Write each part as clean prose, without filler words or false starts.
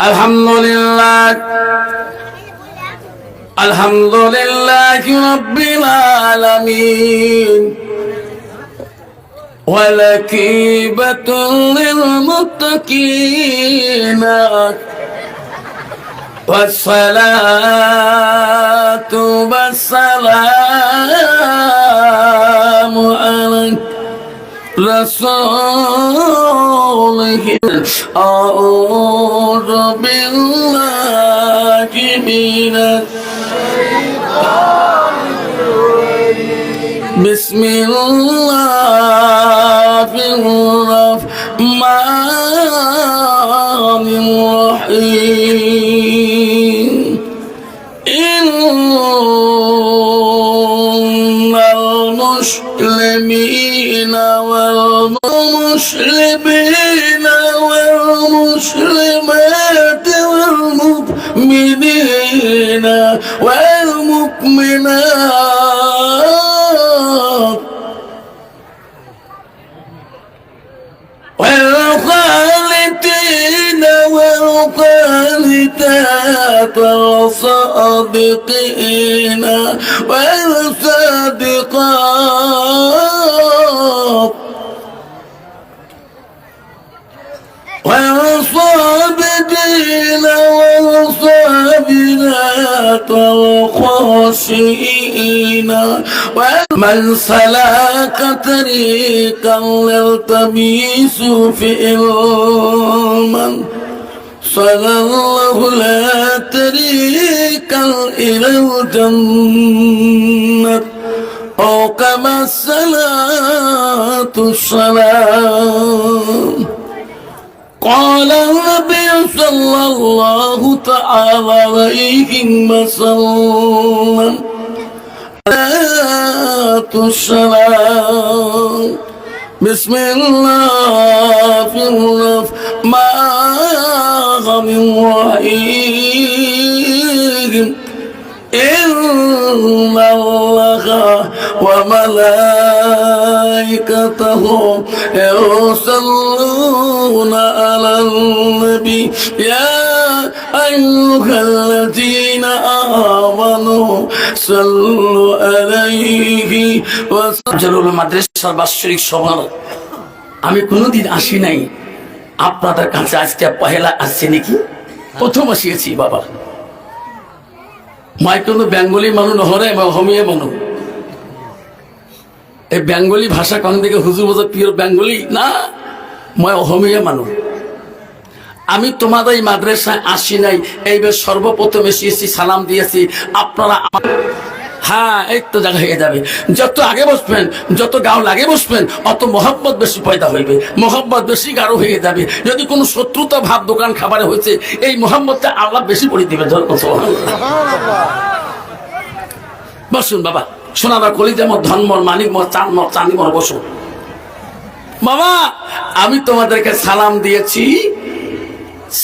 আলহামদুলিল্লাহ আলহামদুলিল্লাহি রাব্বিল আলামিন ওয়ালাকিবাতুল লিল মুত্তাকিন والصلاة والسلام على رسوله أعوذ بالله من بسم الله الرحمن الرحيم إن المسلمين والمسلمين والمسلمات والمؤمنين والمؤمنات والقانتين والقانتات والصادقين والصادقات والصابرين والصابرات والخاشعين من سلك طريقا يلتمس فيه علما صلى الله لا طريقا إلى الجنة أو كما الصلاة السلام قال النبي صلى الله تعالى عليه وسلم السلام بسم الله الرحمن الرحيم إن الله وملائكته يصلون على النبي يا أيها الذين آمنوا صلوا عليه وسلم মাদ্রাসার বাৎসরিক সভা আমি কোনোদিন আসি নাই আপনাদের কাছে আজকে পহেলা আসছে নাকি প্রথম আসিয়েছি বাবা মাই কোনো বেঙ্গলি মানুষ নহরে অসমীয়া মানুষ এই বেঙ্গলি ভাষা কোন দিকে হুজুর বোঝা পিওর বেঙ্গলি না মই অসমীয়া মানুষ আমি তোমাদের এই মাদ্রাসায় আসি নাই এইবার সর্বপ্রথম এসেছি সালাম দিয়েছি আপনারা হ্যাঁ এই তো জায়গা হয়ে যাবে যত আগে বসবেন যত গাও লাগে বসবেন অত মোহাম্মত বেশি পয়দা হইবে মোহাম্মত বেশি গাঢ় হয়ে যাবে যদি কোনো শত্রুতা ভাব দোকান খাবারে হয়েছে এই মোহাম্মতটা আল্লাহ বেশি পড়ে দিবে বসুন বাবা সোনারা কলিজামর ধনমর মানিকমর চানমর চানিমর বসুন বাবা আমি তোমাদেরকে সালাম দিয়েছি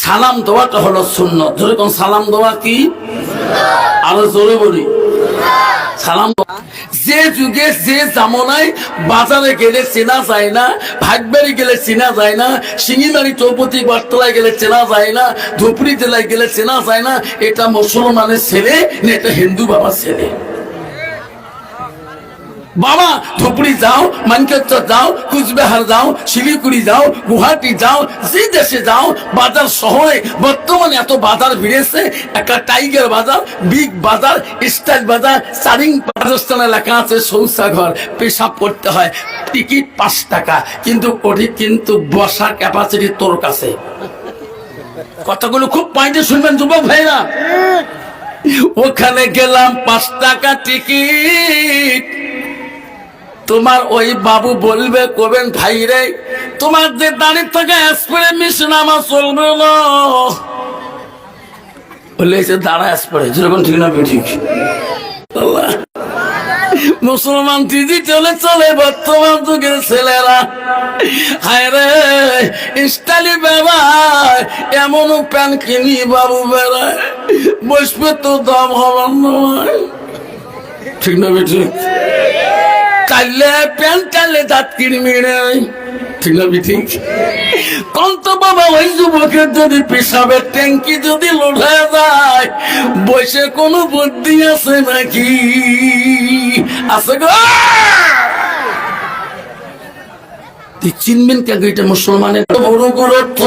সালাম দেওয়াটা হলো সুন্নত যেরকম সালাম দেওয়া কি আরো জোরে বলি সালাম যে যুগে যে জামনায় বাজারে গেলে চেনা যায় না ভাগবাড়ি গেলে চেনা যায় না সিঙ্গিমারি চৌপতি বারতলায় গেলে চেনা যায় না ধুপড়ি জেলায় গেলে চেনা যায় না এটা মুসলমানের ছেলে না এটা হিন্দু বাবার ছেলে বাবা ধুপড়ি যাও মানকেশ্বর যাও কুচবিহার যাও শিলিগুড়ি যাও গুয়াহাটি যাও যে দেশে যাও বাজার শহরে বর্তমানে এত বাজার ভিড়েছে একটা টাইগার বাজার বিগ বাজার স্টাইল বাজার চারিং রাজস্থানে লেখা আছে শৌচাঘর পেশাব করতে হয় টিকিট 5 টাকা কিন্তু ওটি কিন্তু বসার ক্যাপাসিটি তোর কাছে কথাগুলো খুব পয়েন্টে শুনবেন যুবক ভাইরা ওখানে গেলাম 5 টাকা টিকিট তোমার ওই বাবু বলবে কবেন ভাই রে তোমার যে দাঁড়িয়ে থেকে স্প্রে মেশিন আমার চলবে না বলে দাঁড়া স্প্রে যেরকম ঠিক না ঠিক মুসলমান দিদি চলে চলে বর্তমান যুগের ছেলেরা হায় রে স্টাইলি বেড়ায় এমন প্যান কিনি বাবু বেড়ায় বসবে তো দাম হবার নয় ঠিক না বেঠিক কালে প্যান্ট কালে দাঁত কিনবি রে ঠিক না ঠিক? কন্ত বাবা ওই যুবকের যদি পেশাবের ট্যাঙ্কি যদি লোঢা যায়, বসে কোনো বুদ্ধি আছে নাকি? আছে গো? তুই চিনবেন কেন এটা মুসলমানের বড় গুরুত্ব?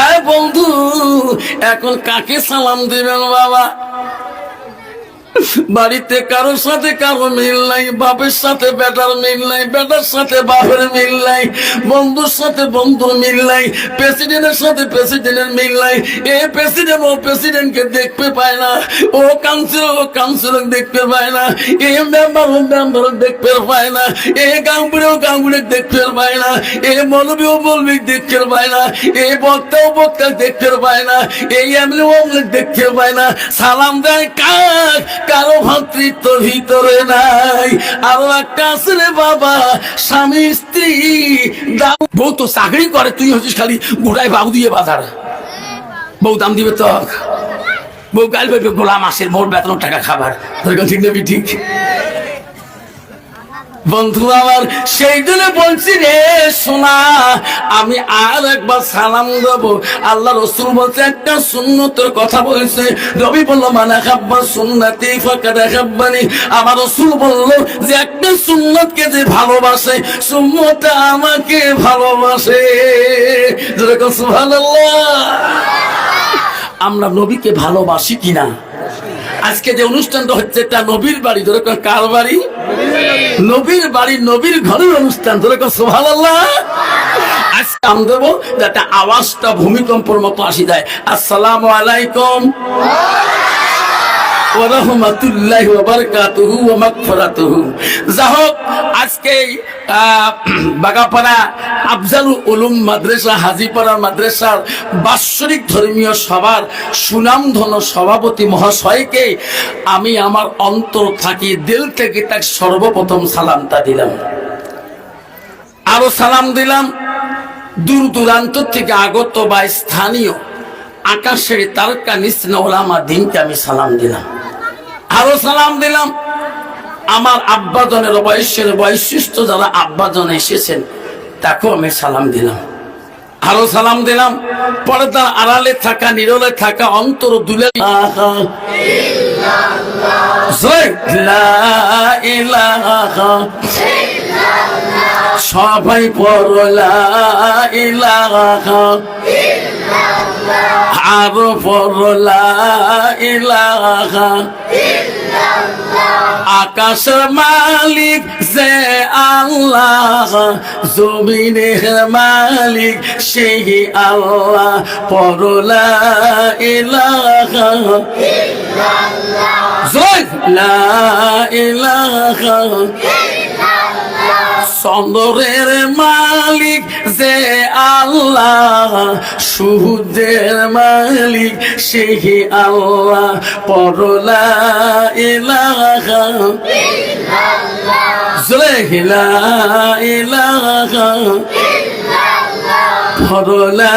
আয় বন্ধু, এখন কাকে সালাম দিবেন বাবা? বাড়িতে কারোর সাথে কারো মিল নাই, বাপের সাথে বেটার মিল নাই, বেটার সাথে বাপের মিল নাই, বন্ধুর সাথে বন্ধুর মিল নাই, প্রেসিডেন্টের সাথে প্রেসিডেন্টের মিল নাই। এ প্রেসিডেন্ট ও প্রেসিডেন্টকে দেখতে পায় না, ও কাউন্সিলর ও কাউন্সিলর দেখতে পায় না, এ মেম্বার ও মেম্বার দেখতে পায় না, এ গাঙ্গুড়ি ও গাঙ্গুড়ি দেখতে পায় না, এ মৌলবী ও মৌলবী দেখতে পায় না, এ বক্তা ও বক্তা দেখতে পায় না, এই এমনি ও দেখতে পায় না। সালাম দেয় কার? কারো ভাতৃত্ব ভিতরে নাই। আরো একটা আছে রে বাবা, স্বামী স্ত্রী, বউ তো চাকরি করে, তুই হচ্ছিস খালি গোড়ায় বাবু দিয়ে বাজার। বউ দাম দিবে তো, বউ গাল পাইবে গোলা মাসের মোট বেতন টাকা খাবার। ঠিক না ঠিক? বন্ধু আমার, সেই জন্য বলছি রে শোনা, আমি আর একবার সালাম দেবো। আল্লাহ রসুল বলছে, একটা সুন্নতের কথা বলেছে। নবী বললো, মানে খাব্বা সুন্নতি ফাকাদ খাব্বানি। আমার রসুল বললো যে একটা সুন্নতকে যে ভালোবাসে, সুন্নতটা আমাকে ভালোবাসে। যেরকম সুবহানাল্লাহ। আমরা নবীকে ভালোবাসি কিনা? আজকে যে অনুষ্ঠানটা হচ্ছে, এটা নবীর বাড়ি। যেরকম কার বাড়ি? নবীর বাড়ি, নবীর ঘরের অনুষ্ঠান। যেরকম সুবহানাল্লাহ। আজকে আমি দেবো যাতে আওয়াজটা ভূমিকম্পের মতো আসি যায়। আসসালামু আলাইকুম ওয়া রাহমাতুল্লাহি ওয়া বারাকাতুহু ওয়া মাগফিরাতুহু। যাহোক আজকে বাগাপাড়া আফজালুল উলুম মাদ্রাসা, হাজীপাড়া মাদ্রাসার বাৎসরিক ধর্মীয় সভার সুনামধন্য সভাপতি মহাশয়কে আমি আমার অন্তর থাকি, দিল থেকে তার সর্বপ্রথম সালামটা দিলাম। আরো সালাম দিলাম দূর দূরান্ত থেকে আগত বা স্থানীয় আকাশের তারকা নিস্ন ওলামা দিনকে আমি সালাম দিলাম। আরো সালাম দিলাম আমার আব্বাজনের বয়সের বৈশিষ্ট্য যারা আব্বাজন এসেছেন, তাকেও আমি সালাম দিলাম। আরো সালাম দিলাম পর্দার আড়ালে থাকা, নীরবে থাকা, অন্তর দুলে সবাই পড়লা ইলাহা, আরো পড়লা ইলাহা। আকাশের মালিক যে আল্লাহ, জমিনের মালিক সেই আল্লাহ, পড়লা ইলাহা লা ইলাহা। চন্দ্রের মালিক যে আল্লাহ, সূর্যের মালিক সেই আল্লাহ, পড়লা ইলাহা লা ইলাহা পড়লা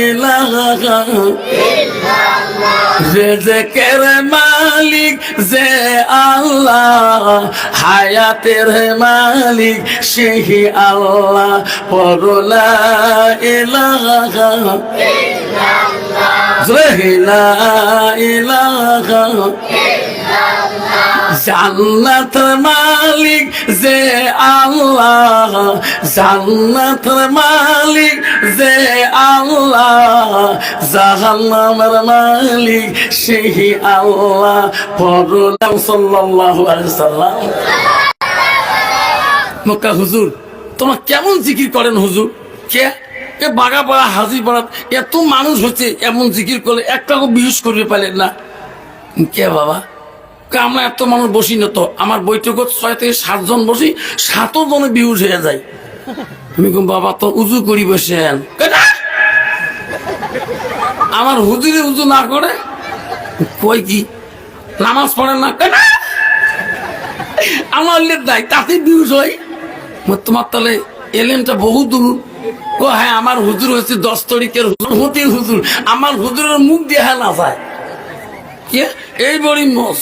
ইলাহা। রিজকের মালিক যে আল্লাহ, হায়াতের মালিক সেই আল্লাহ, পড়লা ইলাহা লা ইলাহা। জান্নাতের মালিক যে আল্লাহ, জান্নাতের মালিক যে আল্লাহ, জাহান্নামের মালিক সেই আল্লাহ, পড়লা সাল্লাল্লাহু আলাইহি ওয়াসাল্লাম। মক্কা হুজুর তোমরা কেমন জিকির করেন হুজুর? কে এ বাগাপাড়া হাজীপাড়া এত মানুষ হচ্ছে, এমন জিকির করলে একটাও বিহুস করতে পারলেন না? কে বাবা, আমরা এত মানুষ বসি না তো, আমার বৈঠক 6 থেকে 7 জন বসি, 7 জনে বিহুস হয়ে যায়। আমি কম বাবা তো উজু করি বসেন, আমার হুজুরে উজু না করে কই কি নামাজ পড়েন না কেন? আমার দেয় তাতে বিহুস হয়। তোমার তাহলে এলেমটা বহু দূর। ও হ্যাঁ, আমার হুজুর হচ্ছে 10 তারিখের হতির হুজুর, আমার হুজুরের মুখ দিয়ে হ্যাঁ না যায়। কে এই বড়ি মোস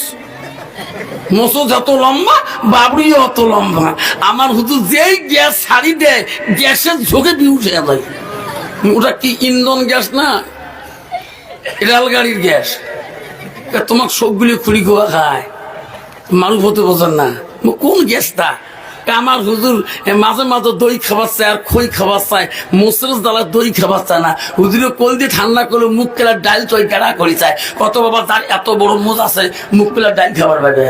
মোসো যত লম্বা বাবরিও অত লম্বা। আমার হুজুর যেই গ্যাস ছাড়ি দেয় গ্যাসের ঝোঁকে বিউট হয়ে যায়। ওটা কি ইন্ধন গ্যাস না, রেলগাড়ির গ্যাস। তোমার সবগুলি খুঁড়ি খোয়া খায়, মানুষ হতে বোঝেন না কোন গ্যাসটা। আমার হুজুর মাঝে মাঝে দই খাবার চায় আর খই খাবার চায়, মোসরের দালা দই খাবার চায় না। হুজুরে কল দিয়ে ঠান্ডা করে মুখ কেলার ডাল তৈ কেড়া করে চায়। কত বাবা তার এত বড় মোজ আছে, মুখ কেলার ডাল খাবার পাবে,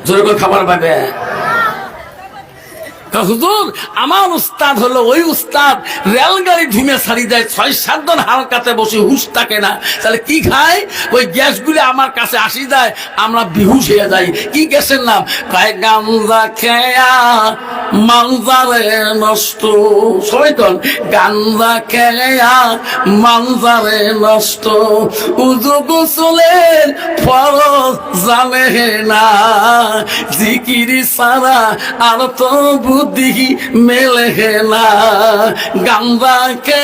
জোরে করে খাবার পাবে। হুজুর আমার উস্তাদ হলো ওই উস্তাদ, রেলগাড়ি ধুমে ছাড়ি দেয়, 6-7 জন হালকাতে বসে হুশ থাকে না। তাহলে কি খায়? ওই গ্যাসগুলি আমার কাছে আসি যায়, আমরা বিহুশ হয়ে যাই। কি গ্যাসের নাম? খায় গাঞ্জা খেয়া মানজারে নষ্ট। সবাই কন গাঞ্জা খেয়া মানজারে নষ্ট। উজু গোসলের ফরজ জানে না, জিকিরি সারা আর তো বুদ্ধি মেলে না। গান্দাকে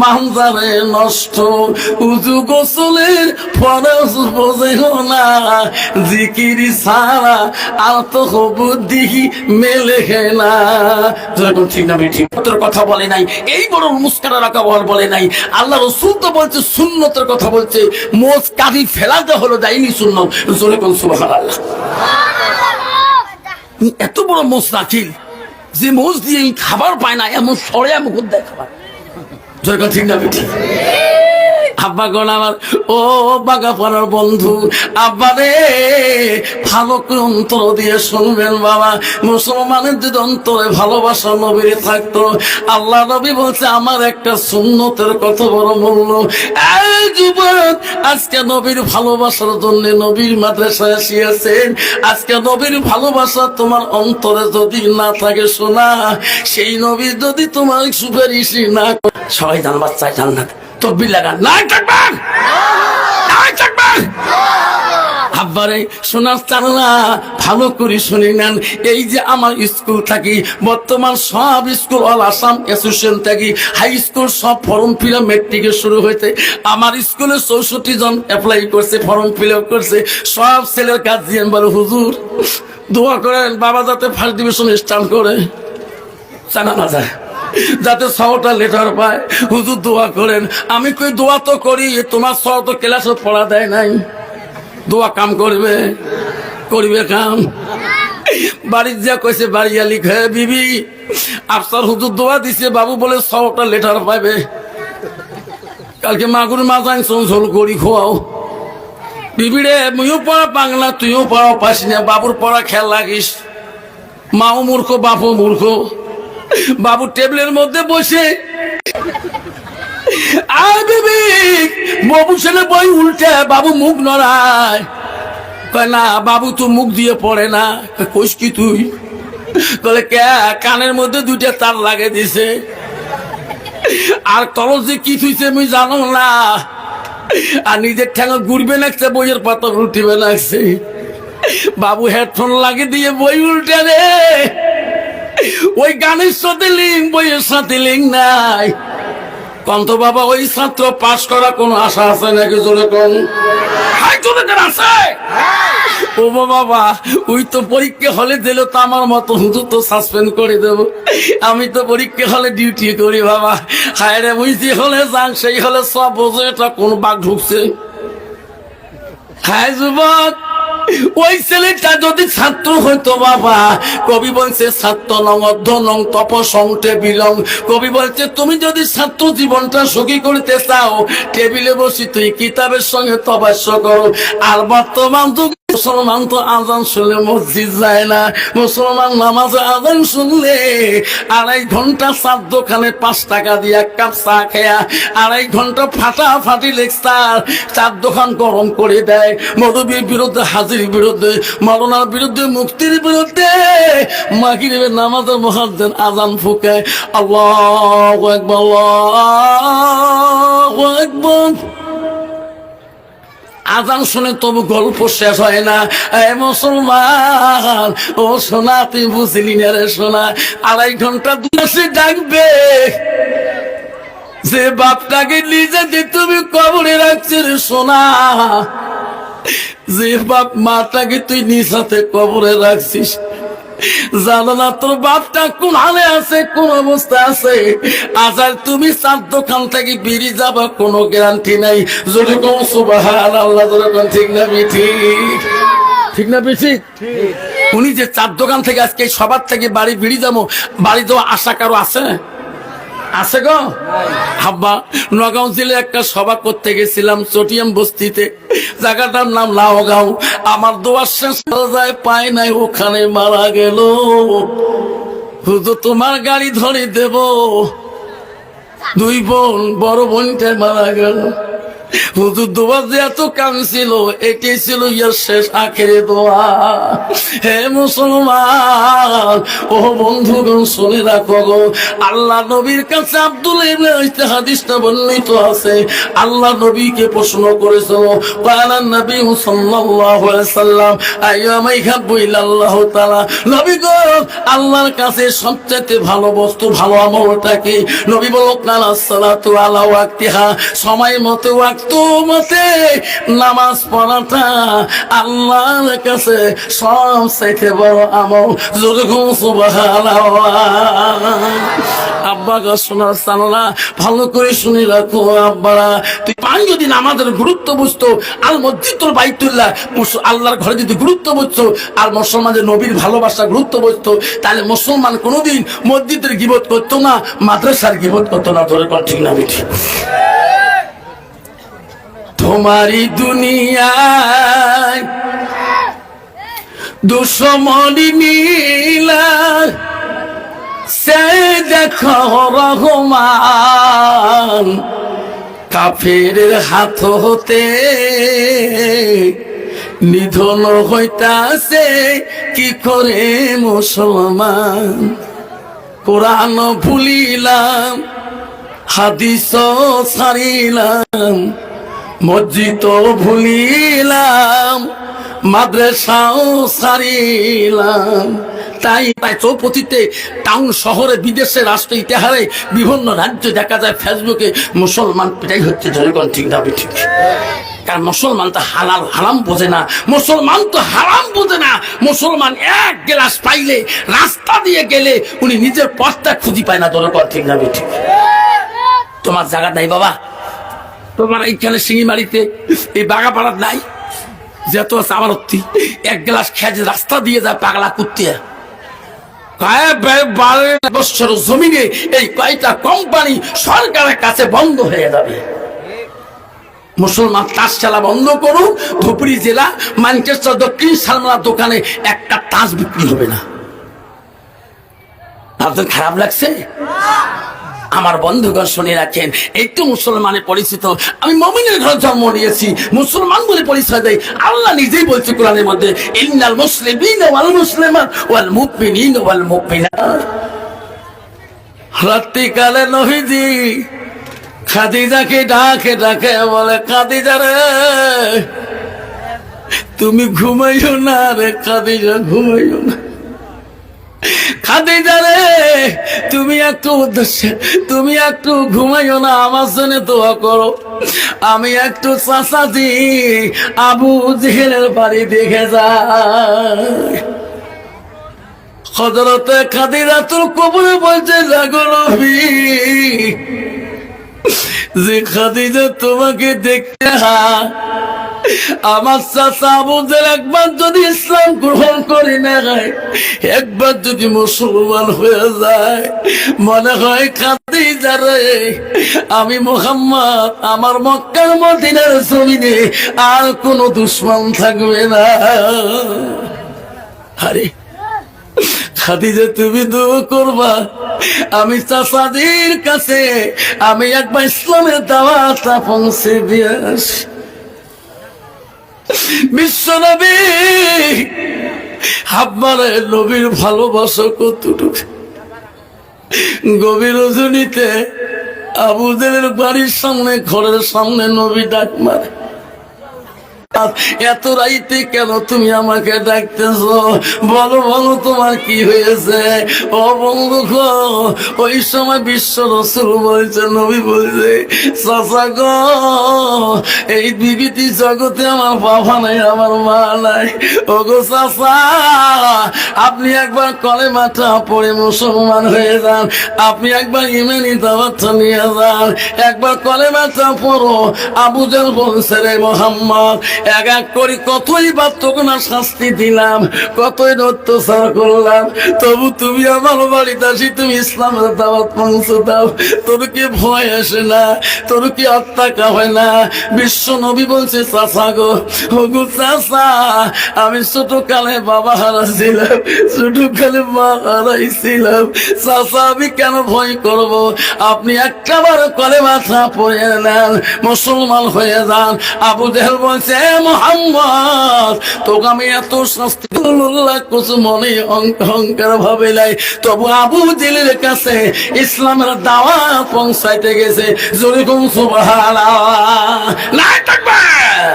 মানজারে নষ্ট, উজু গোসলের ফরজ বোঝে না, জিকিরি সারা আর তো বুদ্ধি মেলে না। ঠিক না ঠিক তোর কথা বলে নাই, এই বড় মুস্কারা রাখা বলে নাই। আল্লাহ রসুল তো বলছে সুন্নতের কথা বলছে, মোজ কাঁদি ফেলাতে হলো দেয়নি সুন্নত। জোরে কোন সুবহানাল্লাহ। এত বড় মোজ নাকিল যে মোজ দিয়ে খাবার পায় না, এমন সরে মুখ দেয় খাবার। জয় ঠিক না ঠিক? আব্বা গণ আমার, ও বাগা পাড়ার বন্ধু, আব্বা রে ভালো করে অন্তর দিয়ে শুনবেন বাবা। মুসলমানের যদি অন্তরে ভালোবাসা নবীর থাকতো, আল্লাহ নবী বলছে আমার একটা সুন্নতের কত বড় মূল্য। এই যুবক, আজকে নবীর ভালোবাসার জন্য নবীর মাদ্রাসায় আসিয়াছেন। আজকে নবীর ভালোবাসা তোমার অন্তরে যদি না থাকে, শোনা সেই নবী যদি তোমার সুপারিশই না, সবাই জানবার চাই জান্নাত। তকবীর লাগান, নাই থাকবেন, নাই থাকবেন। আব্বারে শোনার চাল্লা ভালো করে শুনে নেন। এই যে আমার স্কুল থাকি, বর্তমান সব স্কুল অল আসাম অ্যাসোসিয়েশন থাকি, হাই স্কুল সব ফর্ম ফিল আপ মেট্রিকে শুরু হয়েছে। আমার স্কুলে 64 জন অ্যাপ্লাই করছে, ফর্ম ফিল আপ করছে। সব ছেলের কাজ দিয়ে বলে হুজুর দোয়া করেন বাবা যাতে ফার্স্ট ডিভিশন স্টার্ট করে, জানা না যায় যাতে 6টা লেটার পায়। হুজুর দোয়া করেন। আমি কই দোয়া তো করি, তোমার 6 তো ক্লাসে পড়া দেয় নাই, দোয়া কাম করবে, করবে কাম। বাড়ির যা কইছে বাড়িয়া লিখে বিবি আফসার হুজুর দোয়া দিছে, বাবু বলে 6টা লেটার পাবে। কালকে মাগুর মাছ আনছন ঝোল করি খোয়াও। বিবিরে মুইও পড়া বাংলা, তুইও পড়া পাস না, বাবুর পড়া খেয়াল লাগিস। মাও মূর্খ বাপও মূর্খ। বাবু টেবিলের মধ্যে বসে আর বিবি বাবু ছেলে বই উল্টে, বাবু মুখ নড়ায়। কয় না বাবু তো মুখ দিয়ে পড়ে না। কইস কি তুই? বলে কে? কানের মধ্যে 2টা তার লাগে দিছে। আর তরল যে কি থুইছে আমি জানো না, আর নিজের ঠ্যাঙে ঘুরবে লাগছে, বইয়ের পাতা উল্টিবে লাগছে। বাবু হেডফোন লাগিয়ে দিয়ে বই উল্টে রে। ওই গানের সাথে লিঙ্ক, বইয়ের সাথে লিঙ্ক নাই। কন্ত বাবা ওই ছাত্র পাশ করা কোন আশা আছে নাকি? জোরে কোন আছে? ও বাবা ওই তো পরীক্ষা হলে দিল তো আমার মতো হুজুর তো সাসপেন্ড করে দেবো। আমি তো পরীক্ষা হলে ডিউটি করি বাবা। হায় রে বুঝতে হলে যান, সেই হলে সব বোঝে এটা কোন বাঘ ঢুকছে। হায় যুবক, ওই ছেলেটা যদি ছাত্র হইতো বাবা, কবি বলছে ছাত্র নং অর্ধ নং তপ সংটে বিলং। কবি বলছে তুমি যদি ছাত্র জীবনটা সুখী করতে চাও, টেবিলে বসি তুই কিতাবের সঙ্গে তবাস্য করো। আর বর্তমান যুগ মুসলমান তো আজান শুনলে মসজিদ যায় না। মুসলমান নামাজে আজান শুনলে 2.5 ঘন্টা চার দোকানে 5 টাকা দিয়ে 1 কাপ চা খেয়া 2.5 ঘন্টা ফাটাফাটি লেকচার, 4 দোকান গরম করে দেয়। মৌলবীর বিরুদ্ধে, হাজির বিরুদ্ধে, মাওলানার বিরুদ্ধে, মুফতির বিরুদ্ধে। মাগরিবের নামাজের মুয়াজ্জিন আজান ফুঁকে আল্লাহু আকবার, আল্লাহু আকবার। আজান শুনে তবু গল্প শেষ হয় না। এ মুসলমান, ও সোনা তুই বুঝলি না রে সোনা, 2.5 ঘন্টা দূরে ডাকবে যে বাপটাকে নিজে যে তুমি কবরে রাখছে রে সোনা। যে বাপ মাটাকে তুই নিজ হাতে কবরে রাখছিস, জানো না তোর বাপটা কোন হালে আছে, কোন অবস্থা আছে। আজ আর তুমি চার দোকান থেকে বেরিয়ে যাবা কোনো গ্যারান্টি নাই। যদি কোন সুবহানাল্লাহ, যেরকম ঠিক না বেঠি, ঠিক না বেঠি? উনি যে চার দোকান থেকে আজকে সবার থেকে বাড়ি বেরিয়ে যাবো, বাড়ি যাওয়া আশা কারো আছে? আছে গো? হাব্বা নগাঁও জেলায় একটা সভা করতে গেছিলাম চটিয়াম বস্তিতে, জায়গাটার নাম লাউগাঁও। আমার দোয়ার শেষ যায় পায় নাই, ওখানে মারা গেল। হুজুর তোমার গাড়ি ধরে দেব, দুই বোন, বড় বোনটা মারা গেল। হুজুর দোয়া যে এত কাঁদছিল, এটাই ছিল ইয়ার শেষ আখেরে দোয়া। হে মুসলমান, ও বন্ধুগণ শুনে রাখো গো, আল্লাহ নবীর কাছে আব্দুল ইবনে হাদিসটা বর্ণিত আছে। আল্লাহ নবীকে প্রশ্ন করেছিল, কালান নবী সাল্লাল্লাহু আলাইহি সাল্লাম আইয়ামা ইহাব্বু ইলাল্লাহু তাআলা, নবী গো আল্লাহর কাছে সবচেয়ে ভালো বস্তু, ভালো আমলটা কি? নবী বলল কালা সালাতু আলা ওয়াক্তিহা, সময় মতো ওয়াক্ত মতে নামাজ পড়াটা আল্লাহর কাছে সবচেয়ে বড় আমল। যেরকম সুবহানাল্লাহ। আব্বা গো শোনার সানলা ভালো করে শুনে রাখো আব্বারা, তুই পাঁচ যদি নামাজের গুরুত্ব বুঝতো, আল মসজিদুল বাইতুল্লাহ আল্লাহর ঘরে যদি গুরুত্ব বুঝতো, আর মুসলমানদের নবীর ভালোবাসা গুরুত্ব বুঝতো, তাহলে মুসলমান কোনোদিন মসজিদের গীবত করতো না, মাদ্রাসার গীবত করতো না। ধরে কর ঠিক না বেঠি? তোমারি দুনিয়ায় দুশ্মনী মিলা, সে দেখো রহমান কাফের হাত হতে নিধন হইতাছে কি করে মুসলমান। কোরআন ভুলিলাম, হাদিস ছাড়িলাম, মসজিদ ভুলিলাম, মাদ্রাসাও ছাড়িলাম। তাই চৌপতিতে, টাউন শহরে, বিদেশে, রাষ্ট্র ইতিহারে বিভিন্ন রাজ্যে দেখা যায় ফেসবুকে মুসলমান পিটাই হচ্ছে। জনগণ ঠিক না ঠিক? কারণ মুসলমান তো হালাল হারাম বোঝে না, মুসলমান তো হারাম বোঝে না। মুসলমান এক গ্লাস পাইলে, রাস্তা দিয়ে গেলে উনি নিজের পথটা খুঁজি পায় না। জনগণ ঠিক না ঠিক? তোমার জায়গা নাই বাবা, তোমার এইখানে সিঙ্গিমারিতে, এই বাগাপাড়ার নাই, যেত আছে আমার অত্তি, এক গ্লাস খেয়ে রাস্তা দিয়ে যায় পাগলা কুত্তিয়া। 12 বছর জমিনে এই কয়টা কোম্পানি সরকারের কাছে বন্ধ হয়ে যাবে। মুসলমান তাস খেলা বন্ধ করুক, ধুবড়ী জেলা ম্যানচেস্টার দক্ষিণ সালমার দোকানে একটা তাস বিক্রি হবে না। আপনার খারাপ লাগছে? আমার বন্ধুগণ শুনে রাখেন, এই তো মুসলমানের পরিচিত। আমি মুমিনের ঘরে জন্ম নিয়েছি, মুসলমান বলে পরিচয় দেয়। আল্লাহ নিজেই বলছে কোরআনের মধ্যে, ইন্নাল মুসলিমিনা ওয়াল মুসলিমাত ওয়াল মুমিনিনা ওয়াল মুমিনাত। রাত্রিকালে নবীজি খাদিজাকে ডাকে ডাকে বলে, খাদিজা রে তুমি ঘুমাইও না রে, খাদিজা ঘুমাইও না। খাদিজা রে তুমি একটু ঘুমাইও না, আমার জন্য দোয়া করো। আমি একটু চাচাজি আবু জেহেলের বাড়ি দেখে যাই। হযরতে খাদিজা তোর কবরে বলছে, জাগো নবী, যে খাদিজা তোমাকে দেখতে আমার চাচা আবু জেহেল একবার যদি ইসলাম গ্রহণ করি না, একবার যদি মুসলমান হয়ে যায়, মনে হয় খাদিজা রে আমি মুহাম্মদ, আমার মক্কার মদিনার জমিনে আর কোনো দুশমন থাকবে না। আরে খাদিজা তুমি দোয়া করবা, আমি চাচাদের কাছে আমি একবার ইসলামের দাওয়াতটা পৌঁছে দিয়ে আসি। বিশ্বনবী আপনারা নবীর ভালোবাসা কতটুকু। গভীর রজনীতে আবু জেহেলের বাড়ির সামনে, ঘরের সামনে নবী ডাক মারে, এত রাইতে কেন তুমি আমাকে ডাকতেছো? বলো বলো তোমার কি হয়েছে? ও বন্ধু গো, ওই সময় বিশ্ব রাসূল বলছে, নবী বলছে, চাচা গো, এই বিবিধি জগতে আমার বাবা নাই, আমার মা নাই। ও গো চাচা, আপনি একবার কলেমাটা পড়ে মুসলমান হয়ে যান, আপনি একবার ইমানি দাওয়াতটা নিয়ে যান, একবার কলেমাটা পড়ো। আবু জাহল বলছে, রে মোহাম্মদ, এক এক করে কতই বা তোকে না শাস্তি দিলাম, কতই অত্যাচার করলাম, তবু তুমি আমার বাড়িতে আসি তুমি ইসলামের দাওয়াত পৌঁছে দাও, তোর কি ভয় আসে না? তোর কি আত্মা হয় না? বিশ্ব নবী বলছে, চাচা গো, ও গো চাচা, আমি ছোট কালে বাবা হারাইছিলাম, ছোট কালে মা হারাইছিলাম, চাচা আমি কেন ভয় করব? আপনি একটাবার কলেমাটা পড়ে নেন, মুসলমান হয়ে যান। আবু জাহল বলছে, মুহাম্মদ, তোকে আমি এত শাস্তি কিছু মনে অহংকার ভাবে নাই, তবু আবু জাহলের কাছে ইসলামের দাওয়াত পৌঁছাইতে গেছে। জোরে কোন সুবহানাল্লাহ। নাই তাকবীর।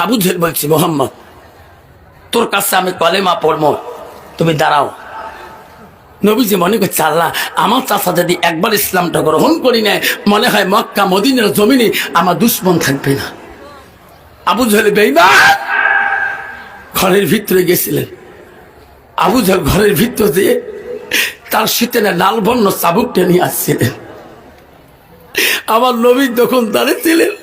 আবু জাহল বলছে, মুহাম্মদ, তোর কাছে আমি কলেমা পড়বো, তুমি দাঁড়াও। নবীজি মনে করছে, আল্লাহ, আমার চাচা যদি একবার ইসলামটা গ্রহণ করি নেয়, মনে হয় মক্কা মদিনার জমিনে আমার দুশ্মন থাকবে না। আবু জাহল বেঈমান ঘরের ভিতরে গেছিলেন। আবু জাহল ঘরের ভিতর দিয়ে তার শীতের লাল বর্ণ চাবুকটা নিয়ে আসছিলেন। আমার নবী যখন দাঁড়িয়েছিলেন,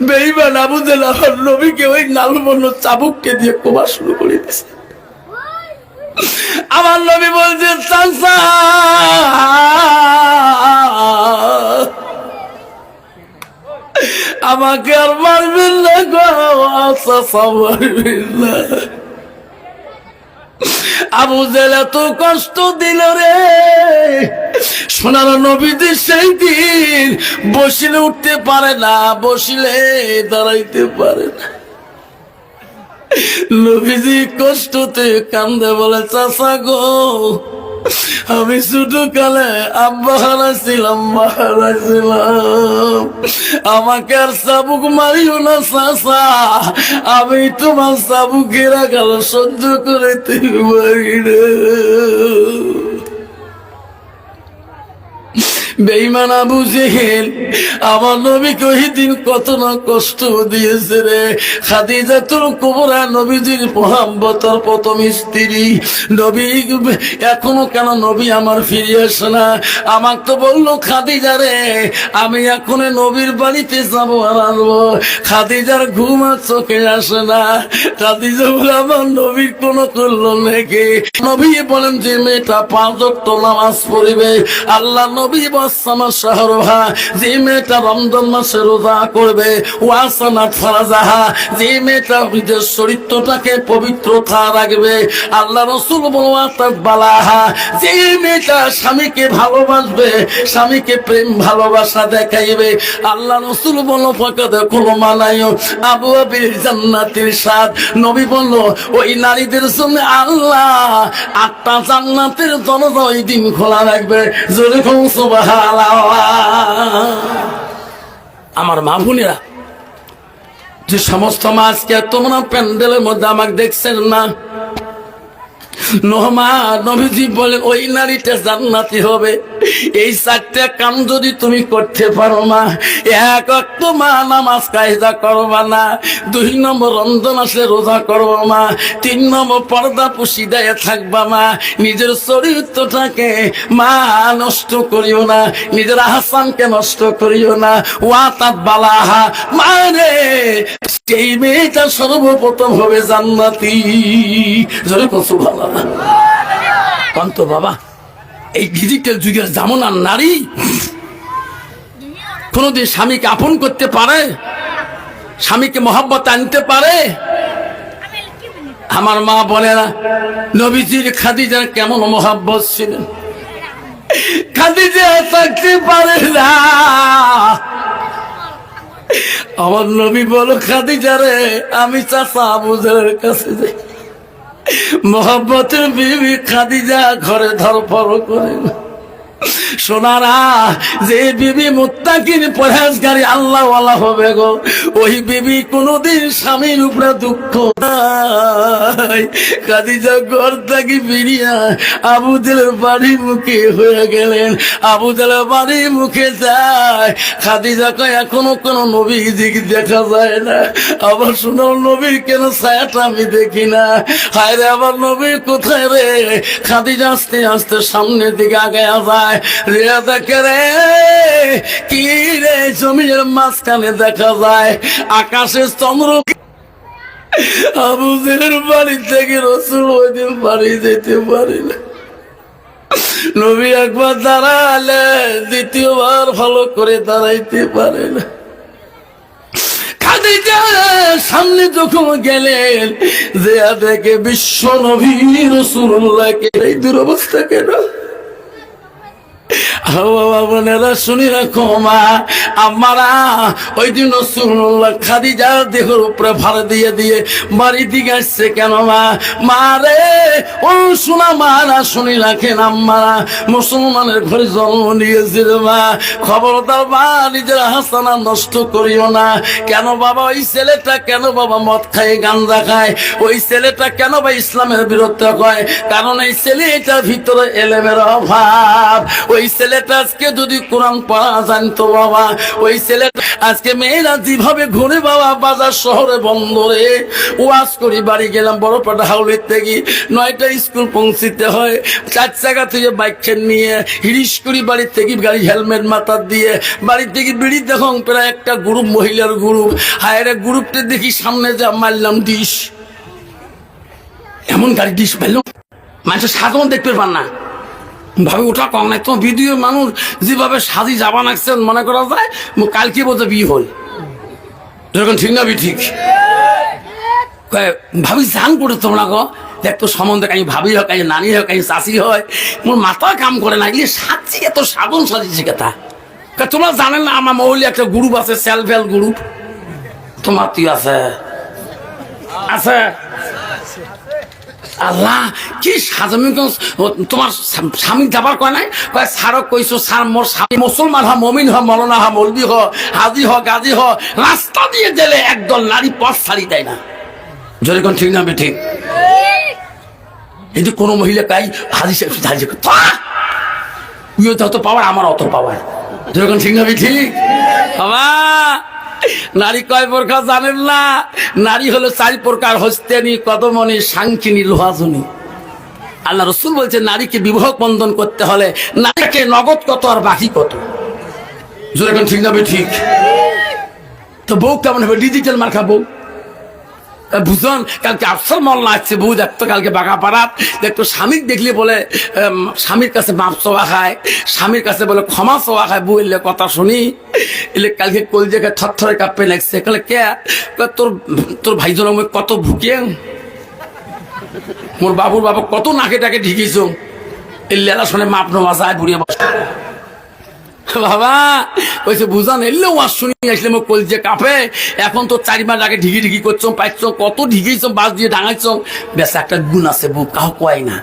বেঈমান আবু জাহল আমার নবীকে ওই লাল বর্ণ চাবুককে দিয়ে কোবা শুরু করে দিয়েছে। আমার নবী বলছেন, চাচা, আমাকে আর মারবেন না গো, চাচা মারবেন না। আবু জাহল এত কষ্ট দিল রে, সোনার নবীজি সেই দিন বসিলে উঠতে পারে না, বসিলে দাঁড়াইতে পারে না। নবীজি কষ্টতে কান্দে, বলে, চাচা গো, আমি ছোট কালে আব্বা হারাইছিলাম, মা হারাইছিলাম, আমাকে আর চাবুক মারিও না চাচা, আমি তোমার চাবুকের আঘাত সহ্য করতে পারি না। বেঈমান আবু জাহল আমার নবীকে ওই দিন কত না কষ্ট দিয়েছে রে। খাদিজাতুল কুবরা নবীজির মুহাব্বতের প্রথম স্ত্রী, নবী এখনো কেন নবী আমার ফিরে আসে না? আমাকে তো বললো, খাদিজা রে, আমি এখন নবীর বাড়িতে যাবো আর আসবো। খাদিজার ঘুম আর চোখে আসে না। খাদিজা বলে, আমার নবীর কোনো কল্যাণ নাকি? নবী বলেন, যে মেয়েটা 5 ওয়াক্ত নামাজ পড়বে, আল্লাহ নবী শাহরুহা, যে মেয়েটা রমজান মাসে রোজা করবে, ওয়াসানাত ফারাজাহা, যে মেয়েটা নিজের চরিত্রটাকে পবিত্রতা রাখবে, আল্লাহ রাসূল বলেন, বালাহা, যে মেয়েটা স্বামীকে ভালোবাসবে, স্বামীকে প্রেম ভালোবাসা দেখাইবে, আল্লাহ রাসূল বলেন, ফাকাদ কুল মানায়ু আবওয়াবিল জান্নাতির সাদ। নবী বলল, ওই নারীদের জন্য আল্লাহ 8টা জান্নাতের দরজা ওই দিন খোলা রাখবে। জোরে কোন সুবহানাল্লাহ। আমার মা বোনেরা, যে সমস্ত মাছকে তোমরা প্যান্ডেলের মধ্যে আমাকে দেখছেন না, নবীজি বলে, ওই নারীটা জান্নাতি হবে। এই 4টা কাম যদি তুমি করতে পারো মা, 1 ওয়াক্ত মা নামাজ কায়দা করবা না, 2 নম্বর রমজান মাসে রোজা করবা মা, 3 নম্বর পর্দা পুশিদায় থাকবা মা, নিজের চরিত্রটাকে মা নষ্ট করিও না, নিজের আহসানকে নষ্ট করিও না। ওয়াতাত বালাহা, মানে এই মেয়েটা সর্বপ্রথম হবে জান্নাতি। জোরে কোন সুবহানাল্লাহ। কন্ত বাবা, এই ডিজিটাল যুগের জামানার নারী কোনদিন স্বামীকে আপন করতে পারে? স্বামীকে মহব্বত আনতে পারে? আমার মা বলে না, নবীজির খাদিজার কেমন মহব্বত ছিল, খাদিজা থাকতে পারে না। আমার নবী বলো, খাদিজা রে, আমি চাচা আবু জাহলের কাছে যাই। মহব্বতের বিবি খাদিজা ঘরে ধরফর করে না। সোনারা, যে বিবি মুত্তাকিন পরহেজগারি আল্লাহওয়ালা হবে গো, ওই বিবি কোনদিন স্বামীর উপরে দুঃখ নাই। খাদিজা ঘর থেকে বেরিয়া আবু জেলের বাড়ি মুখে হয়ে গেলেন। আবু জেলের বাড়ি মুখে যায়, খাদিজা কয় এখনো কোন নবী দিকে দেখা যায় না। আবার শোনাও, নবীর কেন ছায়াটা আমি দেখি না। হায় রে, আবার নবী কোথায় রে? খাদিজা আস্তে আস্তে সামনের দিকে আগায়া যায়। রিয়া দেখে রে, কি রে, জমিনের মাঝখানে দেখা যায় আকাশের চন্দ্র। আবু জেলের বাড়ি থেকে রাসূল ওইদিন বাড়ি যেতে পারে না। নবী একবার দাঁড়ালে দ্বিতীয়বার ভালো করে দাঁড়াইতে পারে না। খাদিজা সামনে যখন গেলেন, যে দেখে বিশ্ব নবী রাসূলুল্লাহকে এই দুরবস্থা কেন? বোনেরা শুনি রাখো মা, আমারা ওই দিন রাসূলুল্লাহ খাদিজা দেহের উপরে ভাড়া দিয়ে দিয়ে বাড়ি দিকে আসছে কেন মা? মা রে, ও শোনা মা না, শুনি রাখেন আমারা মুসলমানের ঘরে জন্ম নিয়েছিল মা। খবরদার মা, নিজের হাসানা নষ্ট করিও না। কেন বাবা ওই ছেলেটা, কেন বাবা মদ খায়, গাঁজা খায়? ওই ছেলেটা কেন বা ইসলামের বিরুদ্ধে কয়? কারণ এই ছেলেটার ভিতরে এলেমের অভাব। ওই ছেলেটা আজকে যদি কোরআন পড়া জানতো বাবা, ওই ছেলেটা আজকে মেয়েরা যেভাবে ঘুরে বাবা বাজার শহরে বন্দরে ওয়াজ করি, বাড়ি গেলাম বড়পাটা হাউলির থেকে 9টা স্কুল পৌঁছিতে হয়, 4 চাকা থেকে বাইক নিয়ে হিরিশ করি বাড়ি থেকে, গাড়ি হেলমেট মাথার দিয়ে বাড়ি থেকে বেরিয়ে দেখুন প্রায় একটা গ্রুপ, মহিলার গ্রুপ। হায়রে, গ্রুপটা দেখি সামনে যা মারলাম ডিশ, এমন গাড়ি ডিশ মারলাম, মানুষের সাধারণ দেখতে পার না ভাবে ওটা কম নাই। তো ভিডিও মানুষ যেভাবে সাজি যাবা নাকছেন, মনে করা যায় কালকে বলতে বিয়ে হল, যখন ঠিক না ঠিক ভাবি জান করে তোমরা গো দেখতো সম্বন্ধে, কাই ভাবি হোক, কাই নানি হোক, কাই চাষি হয়, মোর মাথা কাম করে না। এগুলি সাজি এত সাধন সাজিছে কথা। তোমরা জানেন না আমার মৌলি একটা গ্রুপ আছে, সেলফ হেল্প গ্রুপ। তোমার তুই আছে আছে আল্লাহ কি সাজামি, তোমার স্বামী যাবার কয় নাই? কয় স্যারক কইছো, স্যার মোর স্বামী মুসলমান হ, মমিন হ, মৌলানা হ, মৌলবি হ, হাজি হ, গাজী হ, রাস্তা দিয়ে গেলে একদল নারী পথ ছাড়ি দেয় না। যদি কোন ঠিক না ঠিক? কিন্তু কোন মহিলা কাই হাজি হাজি অত পাওয়ার, আমার অত পাওয়ার। যখন ঠিক না ঠিক বাবা, নারী কয় প্রকার জানেন না? নারী হলো 4 প্রকার, হস্তেনি, কদমনি, সাংখিনী, লোহাজনী। আল্লাহ রাসূল বলছে নারীকে বিবাহ বন্ধন করতে হলে নারীকে নগদ কত আর বাকি কত। যখন ঠিক না ঠিক? তো বউ কেমন হবে? ডিজিটাল মার্কা বউ বুঝন। কালকে আফসার মোল্লা আসছে, বউ দেখতো কালকে বাঘা পাড়াত, দেখতো স্বামীর দেখলে বলে স্বামীর কাছে মাপ চাওয়া খায়, স্বামীর কাছে বলে ক্ষমা চাওয়া খায়। বউ এলে কথা শুনি এলে কালকে কলজাকে থরথরে কাঁপে লাগছে। কালে কে? তোর তোর ভাইজন কত ভুকে, মোর বাবুর বাবা কত নাকে টাকে ঢিকিছ, এলা শুনে মাপ নেওয়া যায় বুড়িয়ে বসে। বাবা কইছে বুঝান এলেও ওয়াজ শুনি আসলে মোর কলজে কাঁপে। এখন তো 4 মাস আগে ঢিকি ঢিকি করছো, পাইছ কত ঢিকিছ, বাস দিয়ে ডাঙাইছ। বেশ একটা গুণ আছে, বউ কাহ কয় না।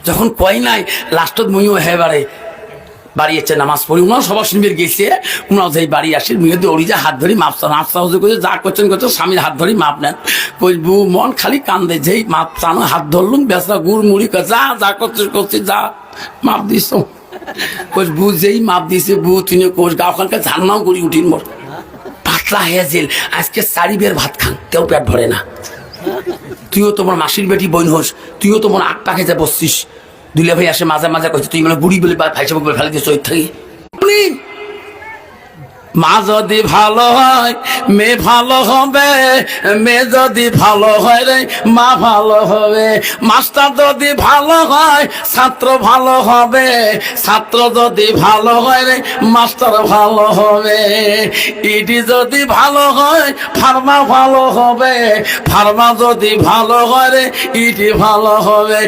যখন কয় নাই লাস্টত মইও হেবারে বাড়ি এসে নামাজ পড়ি, উনার সবার সঙ্গে গেছে, উনার যেই বাড়ি আসে মেয়েদের ওড়ি যা হাত ধরি মাপ চান, আফসা হুজুর করে যা করছেন করছেন, স্বামীর হাত ধরি মাপ নেন। কই বউ মন খালি কান্দে, যেই মাপ চানো হাত ধরলুম, বেসা গুড় মুড়ি যা যা করছিস করছিস, যা মাপ দিস। কই বউ যেই মাপ দিছে, বউ তুই কোষ গা ওখানকে ঝালনাও করি উঠিন, মোর পাতলা হয়ে জেল। আজকে 4 বের ভাত খান, তেও পেট ভরে না। তুইও তোমার মাসির বেটি বইন হোস, তুইও তোমার আগ পাখে যা বসছিস। দুলে ভাই আসে মাঝে মাঝে কইছে তুই মানে বুড়ি বলে ভাইসা বলে ফেলে দিয়ে চৈত থাকি। মা যদি ভালো হয় মেয়ে ভালো হবে, মেয়ে যদি ভালো হয় রে মা ভালো হবে, মাস্টার যদি ভালো হয় ছাত্র ভালো হবে, ছাত্র যদি ভালো হয় রে মাস্টার ভালো হবে, ইডি যদি ভালো হয় ফার্মা ভালো হবে, ফার্মা যদি ভালো হয় রে ইডি ভালো হবে।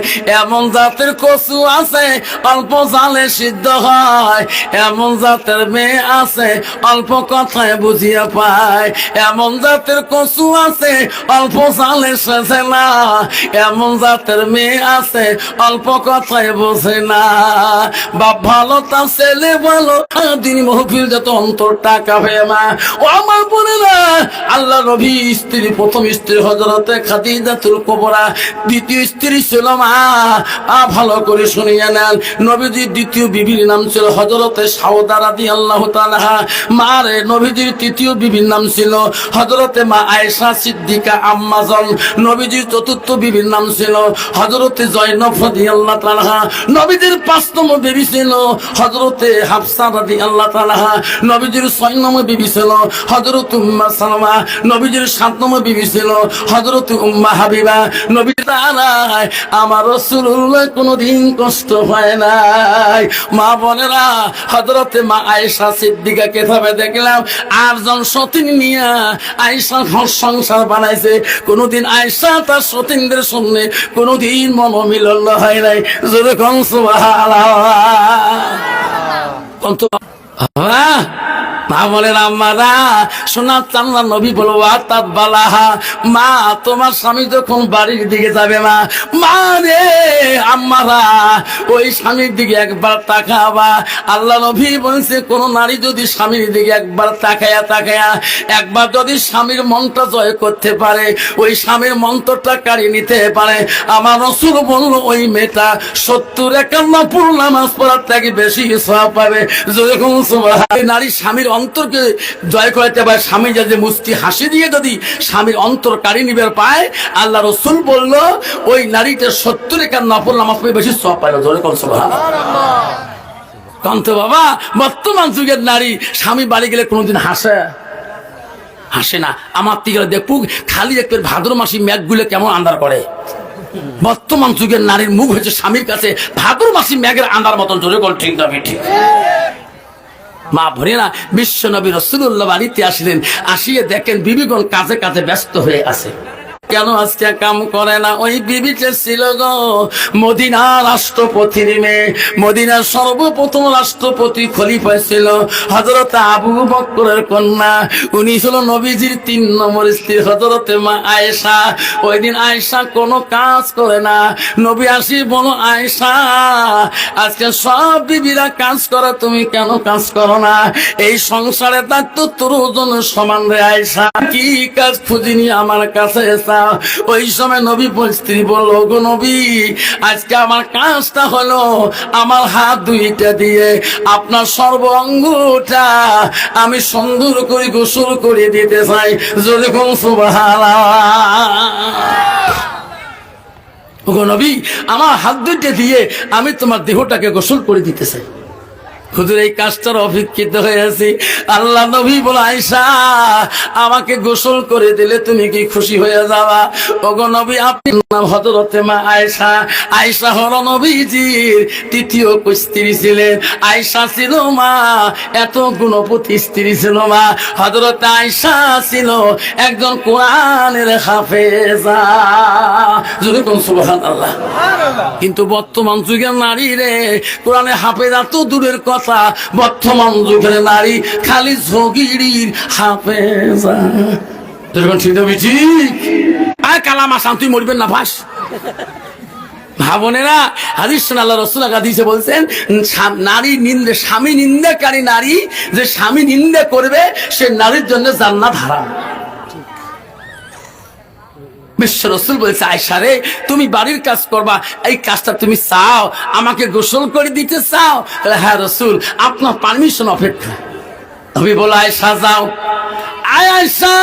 এমন জাতের কচু আছে অল্প জালে সিদ্ধ হয়, এমন জাতের মেয়ে আছে অল্প অল্প কথায় বুঝিয়া পায়। এমন জাতের কচু আছে অল্প চালে শেষে না, এমন জাতের মেয়ে আছে অল্প কথায় বোঝে না। বাপ ভালো তার ছেলে ভালো, দিন মহফিল যত অন্তর টাকা হয়ে মা। ও আমার বোনেরা, আল্লাহ নবী স্ত্রী, প্রথম স্ত্রী হযরতে খাদিজাতুল কুবরা, দ্বিতীয় স্ত্রী ছিল মা। ভালো করে শুনিয়ে নেন, নবীজির দ্বিতীয় বিবির নাম ছিল হযরতে সাউদা রাদিয়াল্লাহু তাআলা। মারে নবীজির তৃতীয় বিবির নাম ছিল হযরতে মা আয়েশা সিদ্দিকা আম্মাজান। নবীজির চতুর্থ বিবির নাম ছিল হযরতে জয়নব রাদিয়াল্লাহু তাআলা। নবীজির পাঁচতম বিবি ছিল হযরতে হাফসা রাদিয়াল্লাহু তাআলা। নবীজির ছয় নম্বর বিবি ছিল হযরত উম্মে সালামা। নবীজির সাত নম্বর বিবি ছিল হযরত উম্মে হাবিবা। নবী তাআলাই আমার রাসূলুল্লাহ কোনদিন কষ্ট হয় নাই। মা বোনেরা, হযরতে মা আয়েশা সিদ্দিকা কেতাবে দেখলাম 8 জন সতীন নিয়ে আয়েশা ঘর সংসার বানাইছে। কোনদিন আয়েশা তার সতীনদের সামনে কোনদিন মনোমিলন হয় নাই। জোরে কোন সুবহানাল্লাহ। মা বলেন আম্মারা, সোনার চান্না নবী বলো আতাত বালাহা, মা তোমার স্বামী যখন বাড়ির দিকে যাবে মা, মা রে আম্মারা ওই স্বামীর দিকে একবার তাকাবা। আল্লাহ নবী বলছে কোন নারী যদি স্বামীর দিকে একবার তাকায়া একবার যদি স্বামীর মনটা জয় করতে পারে, ওই স্বামীর মন্ত্রটা কাড়িয়ে নিতে পারে, আমার রাসূল বলল ওই মেয়েটা 70-51 নামাজ পড়ার থেকে বেশি সওয়াব পাবে। যেরকম নারী স্বামীর অন্তরকে জয় করতে পারে, স্বামী যদি মুস্কি হাসি দিয়ে যদি স্বামীর অন্তর কাড়ি নিবার পায়, আল্লাহ রাসূল বলল ওই নারীটা 70-51 নামাজ পড়ে বেশি সওয়াব পাবে। যেরকম সুবহানাল্লাহ। কান্ত বাবা, বর্তমান যুগের নারী স্বামী বাড়ি গেলে কোনোদিন হাসে না। আমার দিকে দেখু খালি একটু ভাদ্র মাসি মেঘগুলো কেমন আন্ধার করে। বর্তমান যুগের নারীর মুখ হয়েছে স্বামীর কাছে ভাদ্র মাসি মেঘের আন্ধার মতন। জোরে বল ঠিক না ঠিক? মা ভরেরা, বিশ্ব নবী রাসূলুল্লাহ বাড়িতে আসলেন, আসিয়ে দেখেন বিবিগণ কাজে কাজে ব্যস্ত হয়ে আছে। কেন আজকে কাম করে না? ওই বিবিতে ছিল গো মদিনা রাষ্ট্রপতির মেয়ে। মদিনার সর্বপ্রথম রাষ্ট্রপতি খলিফা ছিল হযরত আবু বকরের কন্যা। উনি ছিল নবীজির 3 নম্বর স্ত্রী হযরতে মা আয়েশা। ওই দিন আয়েশা কোনো কাজ করে না। নবী আসি বলো, আয়েশা আজকে সব বিবিরা কাজ করে, তুমি কেন কাজ করো না? এই সংসারে দায়িত্ব তোর জন্য সমান রে আয়েশা, কি কাজ খুঁজিনি আমার কাছে এসা। ওই সময় নবী স্ত্রী বলল, গো নবী আজকে আমার কাজটা হলো আমার হাত দুইটা দিয়ে আপনার সর্ব অঙ্গটা আমি সুন্দর করে গোসল করে দিতে চাই। যেরকম সুবহানাল্লাহ। গো নবী আমার হাত দুইটা দিয়ে আমি তোমার দেহটাকে গোসল করে দিতে চাই। হুজুর এই কাজটার অভিক্ষিত হয়ে আছি। আল্লাহ নবী বলে, আয়েশা আমাকে গোসল করে দিলে তুমি কি খুশি হয়ে যাবা? ওগো নবী আপনি নাম হযরতে মা আয়েশা। আয়েশা হলো নবীজির তৃতীয় স্ত্রী ছিলেন। আয়েশা ছিল মা এত গুণবতী স্ত্রী ছিল মা। হযরতে আয়েশা ছিল একজন কোরআনের হাফেজা। যদি কোন সুবহানাল্লাহ। কিন্তু বর্তমান যুগের নারী রে কোরআনের হাফেজা তো দূরের কথা, বর্তমান যুগের নারী খালি ঝগিরির হাফেজা। ঠিক কালাম আসাম তুই মরবেন না ভাস। ভাবনেরা, হাদিস আল্লাহ রাসূল হাদিসে বলছেন নারী নিন্দে, স্বামী নিন্দাকারী নারী যে স্বামী নিন্দা করবে সে নারীর জন্য জান্নাত হারাম। বিশ্ব রাসূল বলছে, আয়েশা রে তুমি বাড়ির কাজ করবা, এই কাজটা তুমি চাও, আমাকে গোসল করে দিতে চাও? হ্যাঁ রাসূল, আপনার পারমিশন অপেক্ষা। তুমি বলো, আয়েশা যাও। আয়েশা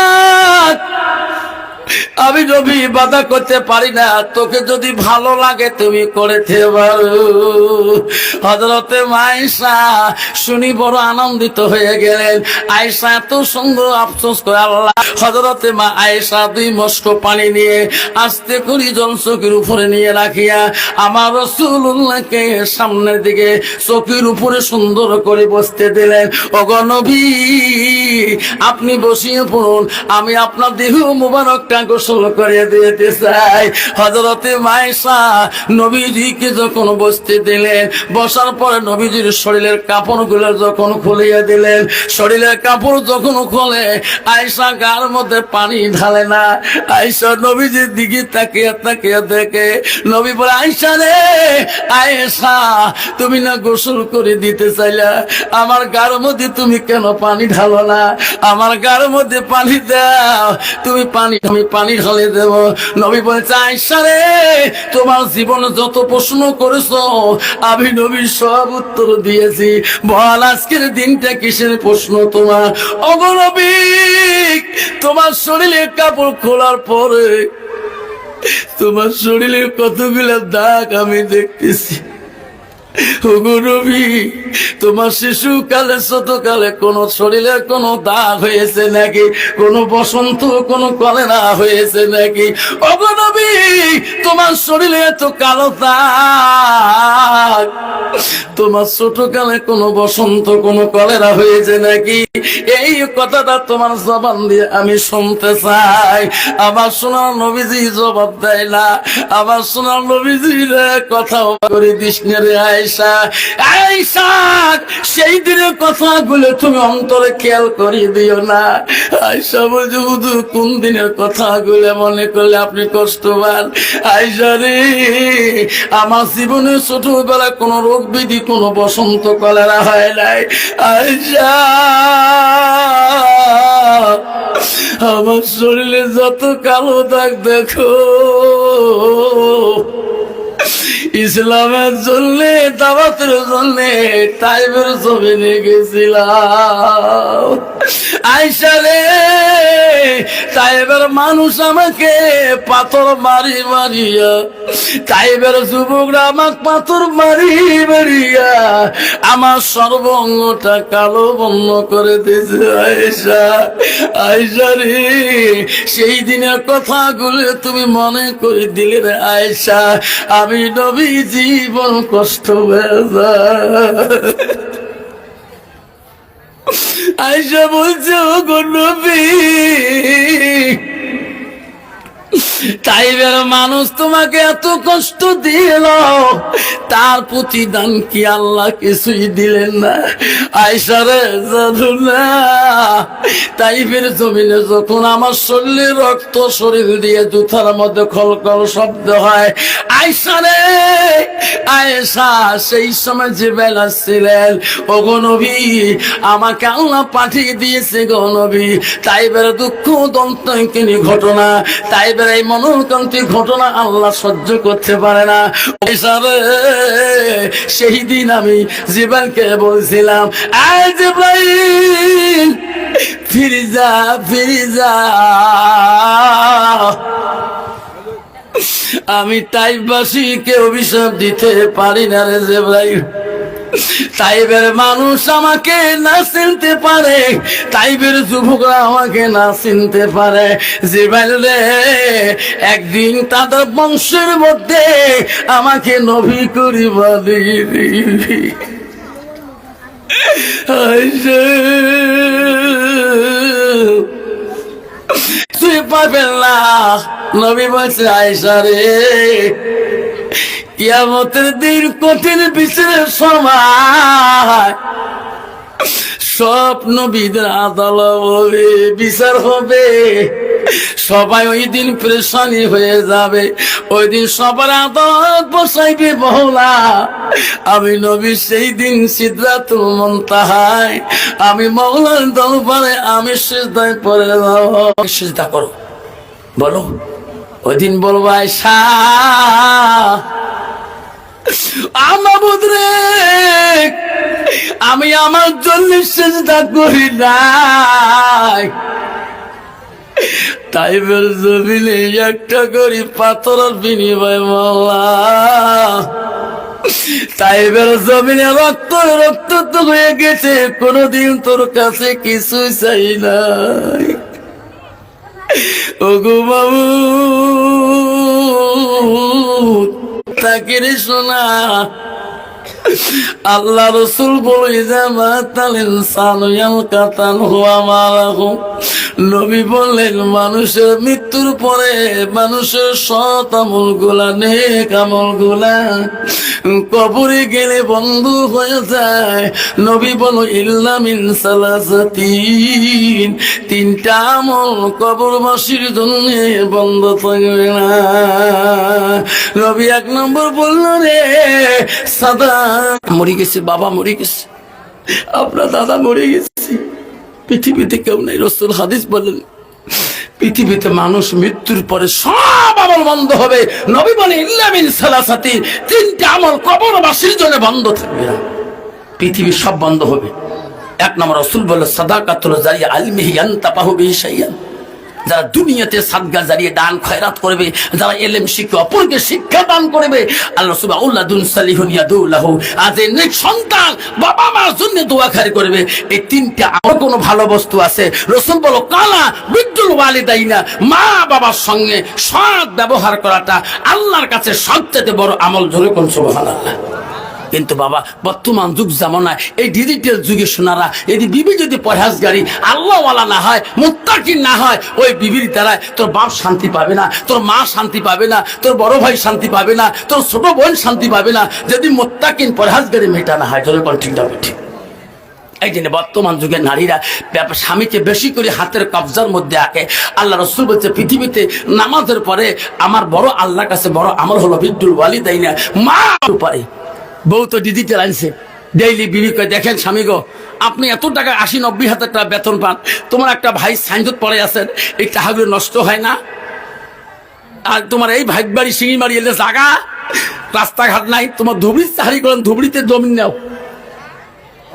আমি নবী বাধা করতে পারি না, তোকে যদি ভালো লাগে তুমি করেতে পারো। হযরতে আয়েশা শুনি বড় আনন্দিত হয়ে গেলেন। আয়েশা এত সুন্দর আফসোস করে আল্লাহ। হযরতে মা আয়েশা 2 মস্ক পানি নিয়ে আস্তে করে জল চোখের উপরে নিয়ে রাখিয়া আমার রাসূলুল্লাহকে সামনের দিকে চোখের উপরে সুন্দর করে বসতে দিলেন। ওগো নবী আপনি বসিয়ে পড়ুন, আমি আপনার দেহ মুবারকটা আয়েশা গোসল করিয়ে দিতে চাই। হযরতে আয়েশা নবীজিকে যখন বসতে দিলেন, বসার পরে নবীজির শরীরের কাপড়গুলো যখন খুলিয়ে দিলেন, শরীরের কাপড় যখন খোলে আয়েশা গার মধ্যে পানি ঢালে না। আয়েশা নবীজির দিকে তাকিয়ে তাকিয়ে দেখে, নবী বলে, আয়েশা রে আয়েশা, তুমি না গোসল করে দিতে চাইলা, আমার গার মধ্যে তুমি কেন পানি ঢালো না? আমার গার মধ্যে পানি দাও, তুমি আমি পানি ঢালে দেব। নবী বলেছে, আয়েশা রে তোমার জীবনে যত প্রশ্ন করেছো আমি নবী সব উত্তর দিয়েছি, বল আজকের দিনটা কিসের প্রশ্ন তোমার? ওগো নবী, তোমার শরীরের কাপড় খোলার পরে তোমার শরীরের কতগুলো দাগ আমি দেখতেছি। ওগো নবী, তোমার শিশুকালে ছোটকালে কোন শরীরে কোন দাগ হয়েছে নাকি? কোন বসন্ত কোন কলেরা হয়েছে নাকি? ওগো নবী, তোমার শরীরে এত কালো দাগ, তোমার ছোটকালে কোন বসন্ত কোন কলেরা হয়েছে নাকি? এই কথাটা তোমার জবান দিয়ে আমি শুনতে চাই। আমার সোনার নবীজি জবাব দেয় না। আমার সোনার নবীজি রে কথা করে দিস না রে আয়েশা। আয়েশা, সেই দিনের কথাগুলো তুমি অন্তরে খেয়াল করিয়ে দিও না। আয়েশা বলছে, বুধু কোন দিনের কথাগুলো মনে করলে আপনি কষ্ট পান? আয়েশা রে, আমার জীবনে ছোটবেলায় কোন রোগ বিধি কোন বসন্ত কলেরা হয় নাই। আয়েশা, আমার শরীরে যত কালো দাগ দেখো, ইসলামের জন্য দাওয়াতের জন্য তাইবের জমিনে গেছিলাম। আয়েশা রে, তাইবের মানুষ আমাকে পাথর মারি মারিয়া, তাইবের যুবকরা আমাকে পাথর মারি মারিয়া আমার সর্বঙ্গটা কালো বর্ণ করে দিয়েছে। আয়েশা, আয়েশা রে, সেই দিনের কথাগুলো তুমি মনে করে দিলে রে আয়েশা, আমি নবী জীবন কষ্ট হয়ে যায়। আয়েশা বলছে, ওগো নবী, তাইবের মানুষ তোমাকে এত কষ্ট দিল, তার প্রতিদান কি আল্লাহ কিছুই দিলেন না? আয়েশা রে, জানো না, তাইবের জমিনে যখন আমার শরীরে রক্ত শরীর দিয়ে জুতার মধ্যে খলখল শব্দ হয়, আয়েশা রে আয়েশা, সেই সময় জিবরাইল আসছিলেন। ওগো নবী, আমাকে আল্লাহ পাঠিয়ে দিয়েছে গো নবী, তাইবের দুঃখ দন্তকিনী ঘটনা, তাইবের এই মনোকান্তি ঘটনা আল্লাহ সহ্য করতে পারে না। আয়েশা রে, সেই দিন আমি জিবরাইলকে বলছিলাম, আয় জিবরাইল, ফিরে যা ফিরে যা, আমি তাইবাসীকে অভিশাপ দিতে পারি না রে জিবরাইল। তাইবের মানুষ আমাকে না চিনতে পারে, তাইবের যুবকরা আমাকে না চিনতে পারে। জিবরাইল রে, একদিন তাদের বংশের মধ্যে আমাকে নবী করিবা দিবি। তুই পাবেন না। নবী বলছে, আয়েশা রে, কিয়ামতের দিন কঠিন বিচারের সময় সব নবীদের আদালত হবে, বিচার হবে, সবাই ওই দিন পেরেশানি হয়ে যাবে। ওই দিন সবার আদালত বসাইবে মওলা। আমি নবী সেই দিন সিদরাতুল মুনতাহায়, আমি মওলার দরবারে আমি সিজদায় পড়ে যাব। সিজদা করো, বলো, ওই দিন বলবো, আয়েশা মাবুদ রে, আমি আমার জন্য সিজদা করি নাই, তাইবের জমিনে একটা করি পাথরের বিনিময় মাওলা, তাইবের জমিনে রক্ত রক্ত তো হয়ে গেছে, কোনদিন তোর কাছে কিছু চাই নাই। ওগো মাবুদ, তাকে রে শোনা, আল্লাহ রসুল বলে নবী বললেন মানুষের মৃত্যুর পরে মানুষের সৎ আমল গুলা নেক আমল গুলা কবরে গেলে বন্ধ হয়ে যায়। নবী বলো ইল্লা মিন সালাসাতিন, তিনটা আমল কবরবাসীর জন্য বন্ধ থাকবে না। নবী এক নম্বর বললো রে সাদা মরে গেছে, বাবা মরে গেছে, আপনার দাদা মরে গেছে, পৃথিবীতে কেউ নেই। রাসূল হাদিস বলেন পৃথিবীতে মানুষ মৃত্যুর পরে সব আমল বন্ধ হবে। নবী বলে ইল্লা মিন সালাসাতিন, তিনটা আমল কবরবাসীর জন্য বন্ধ থাকবে না, পৃথিবীর সব বন্ধ হবে। এক নম্বর রাসূল বলল সাদাকাতুল জারিয়া আলমিহি ইয়ানতাফাহু বিহি শাইয়ান, যারা দুনিয়াতে সাদকা জারিয়ে দান খয়রাত করবে, যারা ইলম শিখে অপরকে শিক্ষা দান করবে, আল্লাহ সুবহানাহু আউলাদুন সালিহুন ইয়াদউ লাহু, আজ নেক সন্তান বাবা মার জন্য দোয়া খারি করবে। এই তিনটা আর কোন ভালো বস্তু আছে? রাসূল বলো কালা বিদ্দুল ওয়ালিদাইনা, মা বাবার সঙ্গে সৎ ব্যবহার করাটা আল্লাহর কাছে সবচেয়ে বড় আমল। জোরে কোন সুবহানাল্লাহ। কিন্তু বাবা বর্তমান যুগ জামানায় এই ডিজিটাল যুগে শোনারা যদি বিবি যদি পরহেজগারি আল্লাহওয়ালা না হয়, মুত্তাকি না হয়, ওই বিবির দ্বারায় তোর বাপ শান্তি পাবে না, তোর মা শান্তি পাবে না, তোর বড় ভাই শান্তি পাবে না, তোর ছোট বোন শান্তি পাবে না, যদি মুত্তাকিন পরহেজগারি মেটা না হয়। জোরে কোন ঠিক না ঠিক? এই জন্য বর্তমান যুগের নারীরা স্বামীকে বেশি করে হাতের কবজার মধ্যে আঁকে। আল্লাহ রাসূল বলছে পৃথিবীতে নামাজের পরে আমার বড় আল্লাহর কাছে বড় আমল হলো বিদ্দুল ওয়ালিদাইনা, মা পারে। বউ তো ডিজিটাল আনছে, ডেইলি বিবি কয় দেখেন স্বামী গো, আপনি এত টাকা ৮০-৯০ হাজার টাকা বেতন পান, তোমার একটা ভাই সাইনজত পড়ে আছেন, এই টাকাগুলো নষ্ট হয় না? আর তোমার এই ভাইবাড়ি শিঙিমারি এলে জায়গা রাস্তাঘাট নাই, তোমার ধুবড়ির চাকরি করেন, ধুবড়িতে জমি নাও।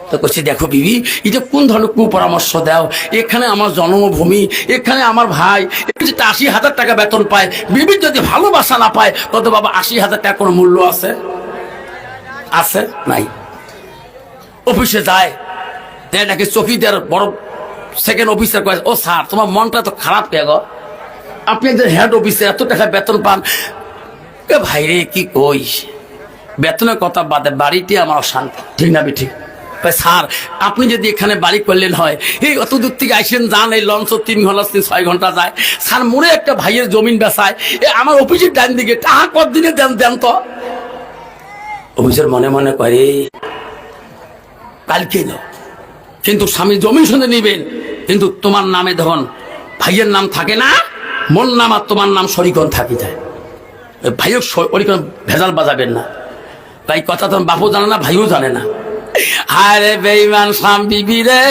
তো করছি দেখো বিবি, এটা কোন ধরনের কুপরামর্শ দাও? এখানে আমার জন্মভূমি, এখানে আমার ভাই ৮০,০০০ টাকা বেতন পায়, বিবির যদি ভালোবাসা না পায়, কত বাবা ৮০,০০০ টাকা কোনো মূল্য আছে? আছে নাই? অফিসে যায় নাকি চকিদার বড় সেকেন্ড অফিসার কয় ও স্যার তোমার মনটা তো খারাপ কে গো, আপনি একজন হেড অফিসে এত টাকা বেতন পান। ভাই রে কি কইস, বেতনের কথা বাদে বাড়িতে আমার অশান্তি, ঠিক না ঠিক? স্যার আপনি যদি এখানে বাড়ি করলেন হয়, এই অত দূর থেকে আইসেন যান, এই লঞ্চ 3 ঘন্টা 6 ঘন্টা যায়, স্যার মোড়ে একটা ভাইয়ের জমিন বেচায়, আমার অফিসের ডান দিকে টাকা কতদিনে দেন দেন তো। অফিসের মনে মনে করে কালকে দাও, কিন্তু স্বামী জমি শুনে নিবেন, কিন্তু তোমার নামে ধন ভাইয়ের নাম থাকে না, মোর নাম আর তোমার নাম শরিকন থাকি যায়। ভাইও শরিকন ভেজাল বাজাবেন না, তাই কথা তোমার বাপও জানে না, ভাইও জানে না। আরে বেঈমান স্বামী রে,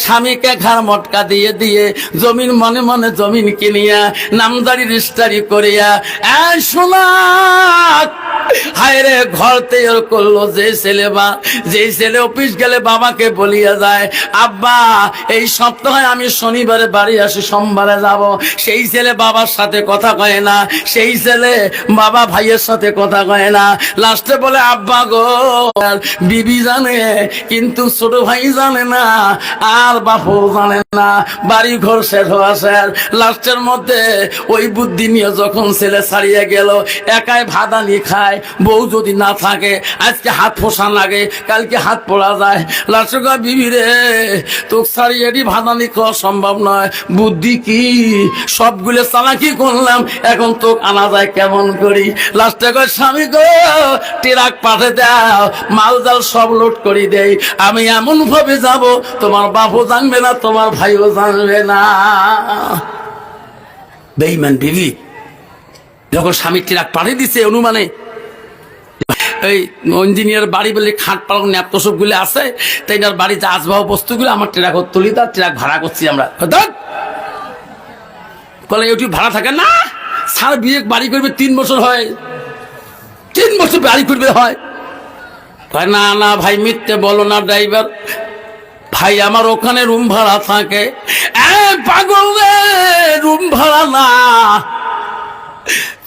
স্বামীকে ঘাড় মটকা দিয়ে দিয়ে জমিন মনে মনে জমিন কিনিয়া নামদারি রেজিস্ট্রি করিয়া শোনা হায় রে ঘর তৈরি করলো যে ছেলে, যে ছেলে অফিস গেলে বাবাকে বলিয়া যায় আব্বা এই সপ্তাহে আমি শনিবারে বাড়ি আসি, সোমবারে যাব। সেই ছেলে বাবার সাথে কথা কয় না, সেই ছেলে বাবা ভাইয়ের সাথে কথা কয় না, লাস্টে বলে আব্বা গো। বিবি জানে কিন্তু ছোট ভাই জানে না, আর বাপু জানে না, বাড়ি ঘর শেষ হওয়া শেষ। লাস্টের মধ্যে ওই বুদ্ধি নিয়ে যখন ছেলে ছাড়িয়ে গেল, একাই ভাদানি খায়, বউ যদি না থাকে আজকে হাত ফোসা লাগে, কালকে হাত পড়া যায়। লাস্টে কয় বিবি রে তোকে ছাড়িয়ে ভাদানি খাওয়া সম্ভব নয়, বুদ্ধি কি সবগুলো চালাকি করলাম, এখন তোকে আনা যায় কেমন করি? লাস্টে কয় স্বামী গো ট্রাক পাঠে দাও, মাল জাল সব লোড করে দেই, আমি এমন ভাবে যাব তোমার বাপও জানবে না, তোমার ভাইও জানবে না। বেঈমান বিবি যখন স্বামী ট্রাক পাঠিয়ে দিছে, অনুমানে এই ইঞ্জিনিয়ার বাড়ি বলে খাট পালং ন্যাপটপ গুলো আছে, তাই বাড়িতে আসবাব বস্তুগুলো আমার ট্রাক তুলি, তার ট্রাক ভাড়া করছি আমরা। বলে ইউটিউব ভাড়া থাকে না, স্যার বিয়ে বাড়ি করবে 3 বছর হয়, 3 বছর বাড়ি করবে হয়। না না ভাই মিথ্যে বলো না ড্রাইভার ভাই, আমার ওখানে রুম ভাড়া থাকে। পাগল রে রুম ভাড়া না,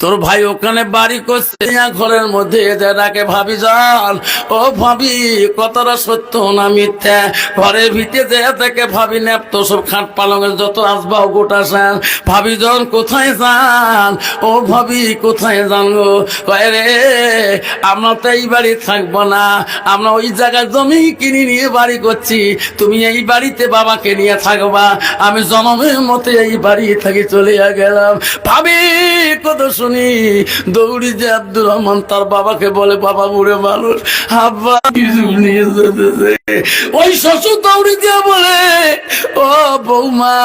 তোর ভাই ওখানে বাড়ি করছে ঘরের মধ্যে এদেরকে ভাবি যান ও ভাবি কতটা সত্য না মিথ্যা ঘরের ভিতরে থেকে ভাবি নেপ সব খাট পালঙের যত আসবাব গোটাছেন ভাবি জন কোথায় যান ও ভাবি কোথায় যান গো কয় রে আমরা তো এই বাড়ি থাকবো না আমরা ওই জায়গায় জমি কিনে নিয়ে বাড়ি করছি তুমি এই বাড়িতে বাবাকে নিয়ে থাকবা আমি জনমের মতো এই বাড়ি থেকে চলে গেলাম ভাবি কত শুনি দৌড়ি যে আব্দুর রহমান তার বাবাকে বলে বাবা বুড়ে মানুষ আব্বা কিছু নিয়ে যেতেছে ওই শ্বশুর দৌড়ি দিয়ে বলে ও বৌমা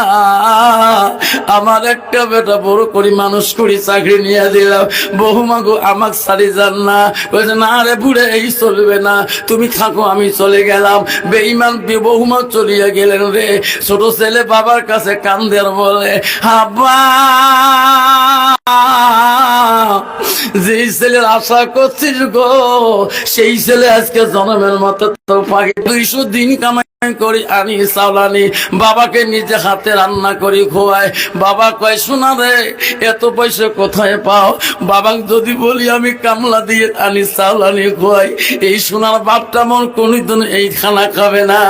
আমার একটা বেটা বড় করি মানুষ করি চাকরি নিয়ে দিলাম বৌমা গো আমাক সারি যান না বলছে না রে বুড়ে এই চলবে না তুমি থাকো আমি চলে গেলাম বেঈমান বৌমা চলিয়া গেলেন রে ছোট ছেলে বাবার কাছে কান্দে আর বলে আব্বা যেই ছেলের আশা করছিস গো সেই ছেলে আজকে জন্মের মতো তো পাখি 200 দিন কামাই করি আনি চাউলানি বাবাকে নিজে হাতে রান্না করি খোয়াই বাবা কয় শোনা রে এত পয়সা কোথায় পাও বাবাকে যদি বলি আমি কামলা দিয়ে আনি চাউলানি খোয়াই এই সোনার বাপটা মন কোনদিন এই খানা খাবে না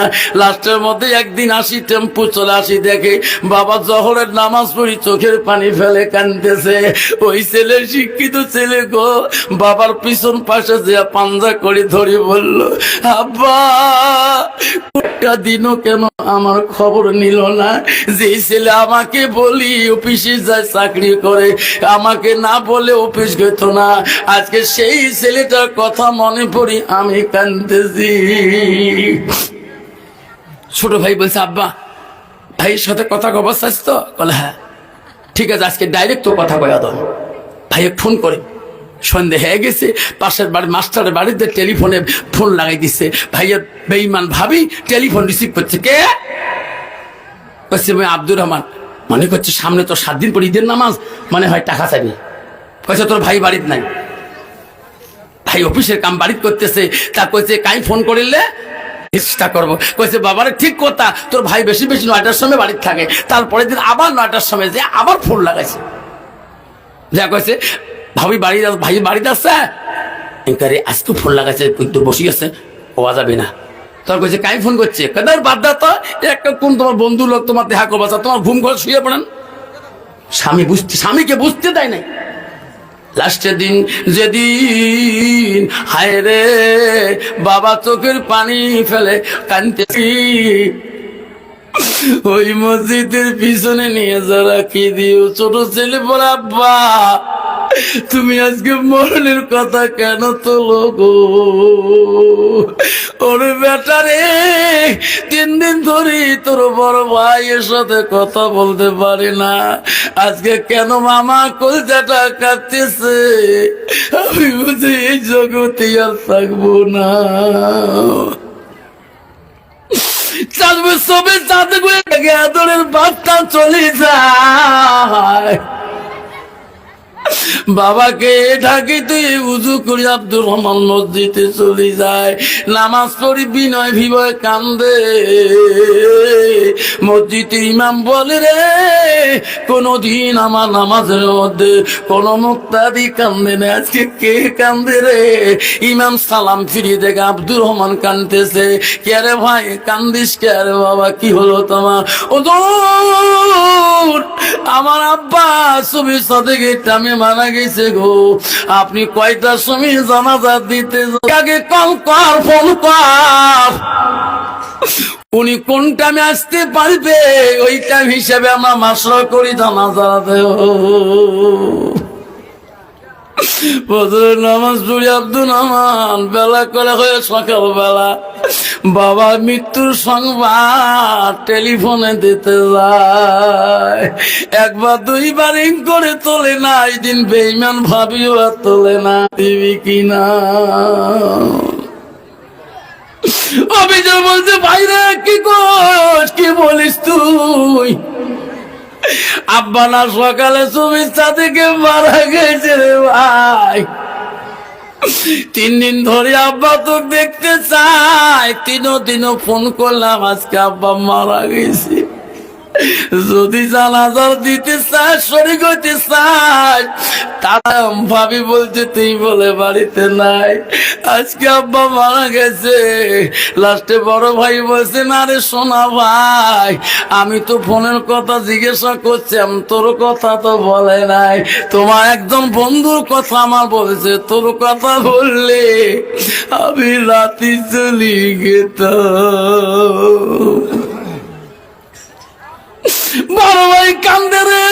লাস্টের মধ্যে একদিন আসি টেম্পু চলে আসি দেখে বাবা জহরের নামাজ পড়ি চোখের পানি ফেলে কাঁদতেছে ওই ছেলে শিক্ষিত ছেলে গো বাবার পিছন পাশে যে পাঞ্জা করে ধরে বলল আব্বা দিনও কেন আমার খবর নিল না যে ছেলে আমাকে বলি অফিসে যায় চাকরি করে আমাকে না বলে অফিস গেত না আজকে সেই ছেলেটার কথা মনে পড়ি আমি কাঁদতেছি ছোট ভাই বলছে আব্বা ভাইয়ের সাথে কথা কবার চাইছ তো বলে হ্যাঁ ঠিক আছে আজকে ডাইরেক্ট তো কথা কয়া দাও ভাইয়ে ফোন করে সন্ধে হয়ে গেছে পাশের বাড়ি মাস্টারের বাড়িতে টেলিফোনে ফোন লাগাই দিচ্ছে ভাইয়ের বেঈমান ভাবি টেলিফোন রিসিভ করছে কে বলছে ভাই আব্দুর রহমান মনে করছে সামনে তো 7 দিন পর ঈদের নামাজ মনে হয় টাকা চাইবে কইছে তোর ভাই বাড়িতে নাই ভাই অফিসের কাম বাড়িতে করতেছে তা কইছে কাই ফোন করিলে চেষ্টা করবো কইছে বাবারে ঠিক কথা তোর ভাই বেশি 9টার সময় বাড়িতে থাকে তারপরের দিন আবার 9টার সময় যে আবার ফোন লাগাইছে যা কইছে ভাবি ভাই বাড়িতে আসছে আজকে ফোন লাগাইছে তো বসে গেছে পাওয়া যাবে না তোর কইছে কাই ফোন করছে কেদার বাদ দা তো একটা কোন তোমার বন্ধু লোক তোমার দেখা করবা তোমার ঘুম ঘর শুয়ে পড়েন স্বামীকে বুঝতে দেয় নাই লাস্টের দিন যেদিন হায় রে বাবা চোখের পানি ফেলে কাঁদতেছি ওই মসজিদের পিছনে নিয়ে যারা কি দিও ছোট ছেলে বলে আব্বা তুমি আজকে মরণের কথা কেন তোলো গো ওর বেটারে 3 দিন ধরে তোর বড় ভাইয়ের সাথে কথা বলতে পারি না আজকে কেন মামা কলজাটা কাঁদতেছে আমি বুঝি এই জগতে আর থাকবো না চাঁদবে সবে চাঁদে করে আদরের বাপটা চলে যায় বাবাকে ঢাকি তুই উজু করি আব্দুর রহমান মসজিদে চলে যায় নামাজ পড়ি বিনয় ভিবয় কান্দে মসজিদের ইমাম বলে রে কোনদিন আমার নামাজের মধ্যে কোন মুক্তাদি কান্দে না আজকে কে কান্দে রে ইমাম সালাম ফিরিয়ে দেখে আব্দুর রহমান কান্দতেছে কে রে ভাই কান্দিস কে রে বাবা কি হলো তোমার ও আমার আব্বা ছবি সাথে আমি মারা গেছে গো আপনি কয়টার সময় জানাজা দিতে আগে কল কর ফোন কর উনি কোন টাইমে আসতে পারবে ওই টাইম হিসেবে আমরা মাসরা করি জানাজা দেও ফজরের নামাজ পড়ি আব্দুর রহমান বেলা করে হয়ে সকাল বেলা বাবা মৃত্যুর সংবাদ টেলিফোনে দিতে যায় একবার 2বার রিং করে তোলে না এই দিন বেঈমান ভাবিও আর তোলে না দিবি কিনা অভিযোগ বলছে ভাইরে কি কস কি বলিস তুই আব্বা না সকালে শুভেচ্ছা থেকে মারা গেছে রে ভাই 3 দিন ধরে আব্বা তো দেখতে চাই 3 দিনও ফোন করলাম আজকে আব্বা মারা গেছে যদি জানাজার দিতে চাস, শরীক হইতে চাস, তারা ভাবি বলছে তুই বলে বাড়িতে নাই। আজকে আব্বা মারা গেছে, লাস্টে বড় ভাই বলছে না রে সোনা ভাই, আমি তো ফোনের কথা জিজ্ঞাসা করছিলাম, তোর কথা তো বলে নাই। তোমার একজন বন্ধুর কথা আমার বলেছে, তোর কথা বললে আমি রাতি চলি গেতাম। বড় ভাই কান্দে রে,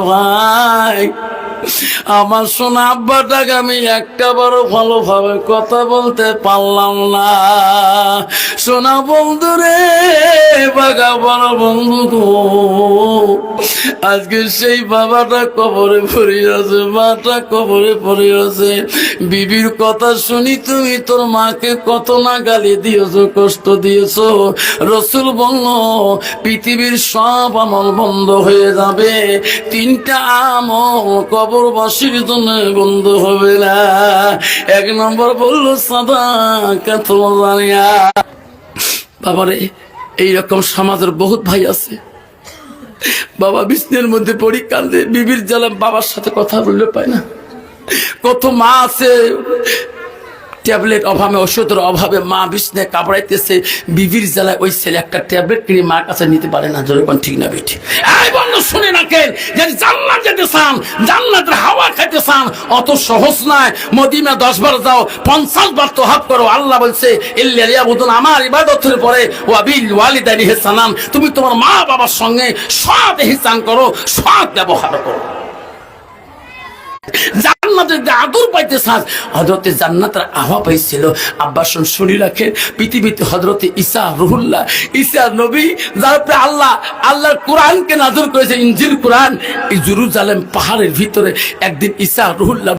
ভাই আমার সোনা আব্বাটাকে আমি একটা বারো ভালোভাবে কথা বলতে পারলাম না। সোনা বন্ধু রে, বাগা বড় বন্ধু গো, আজকে সেই বাবাটা কবরে পড়ে আছে, মাটা কবরে পড়ে আছে। বিবির কথা শুনি তুমি তোর মাকে কত না গালি দিয়েছো, কষ্ট দিয়েছো। রসুল বলল পৃথিবীর সব আমল বন্ধ হয়ে যাবে, তিনটা আমল কবরবাসীর জন্য বন্ধ হবে না। এক নম্বর বললো সাদাকাত জারিয়া। বাবারে, এইরকম সমাজের বহুত ভাই আছে, বাবা বিছনের মধ্যে পড়ি কান্দে, বিবির জ্বালা বাবার সাথে কথা বললে পায় না। কত মা আছে ট্যাবলেট অভাবে, ওষুধের অভাবে মা বিছনে কাবড়াইতেছে, বিবির জ্বালায় ওই ছেলে একটা ট্যাবলেট কিনে মার কাছে নিতে পারে না। জোরেপন ঠিক না বেঠি? এই বন্ধু শুনে রাখেন, যদি জান্নাত যেতে চান, জান্নাতের হাওয়া খাইতে চান, অত সহজ নয়। মদিনা 10 বার যাও, 50 বার তোহাব করো। আল্লাহ বলছে ইল্লা লিয়াবুদুন, আমার ইবাদতের পরে ওয়া বিল ওয়ালিদাইনি ইহসানান, তুমি তোমার মা বাবার সঙ্গে সৎ ইহসান করো, সৎ ব্যবহার করো। জান্নাতের আদর পাইতে চাস, হযরতে জান্নাতের আভা পাইছিল। আব্বাস শুনি রাখেন, পৃথিবীতে হযরতে ঈসা রুহুল্লাহ, ঈসা নবী, যার উপরে আল্লাহর কোরআনকে নাযিল করেছে, ইনজিল কোরআন, এই জেরুজালেম পাহাড়ের ভিতরে একদিন ঈসা রুহুল্লাহ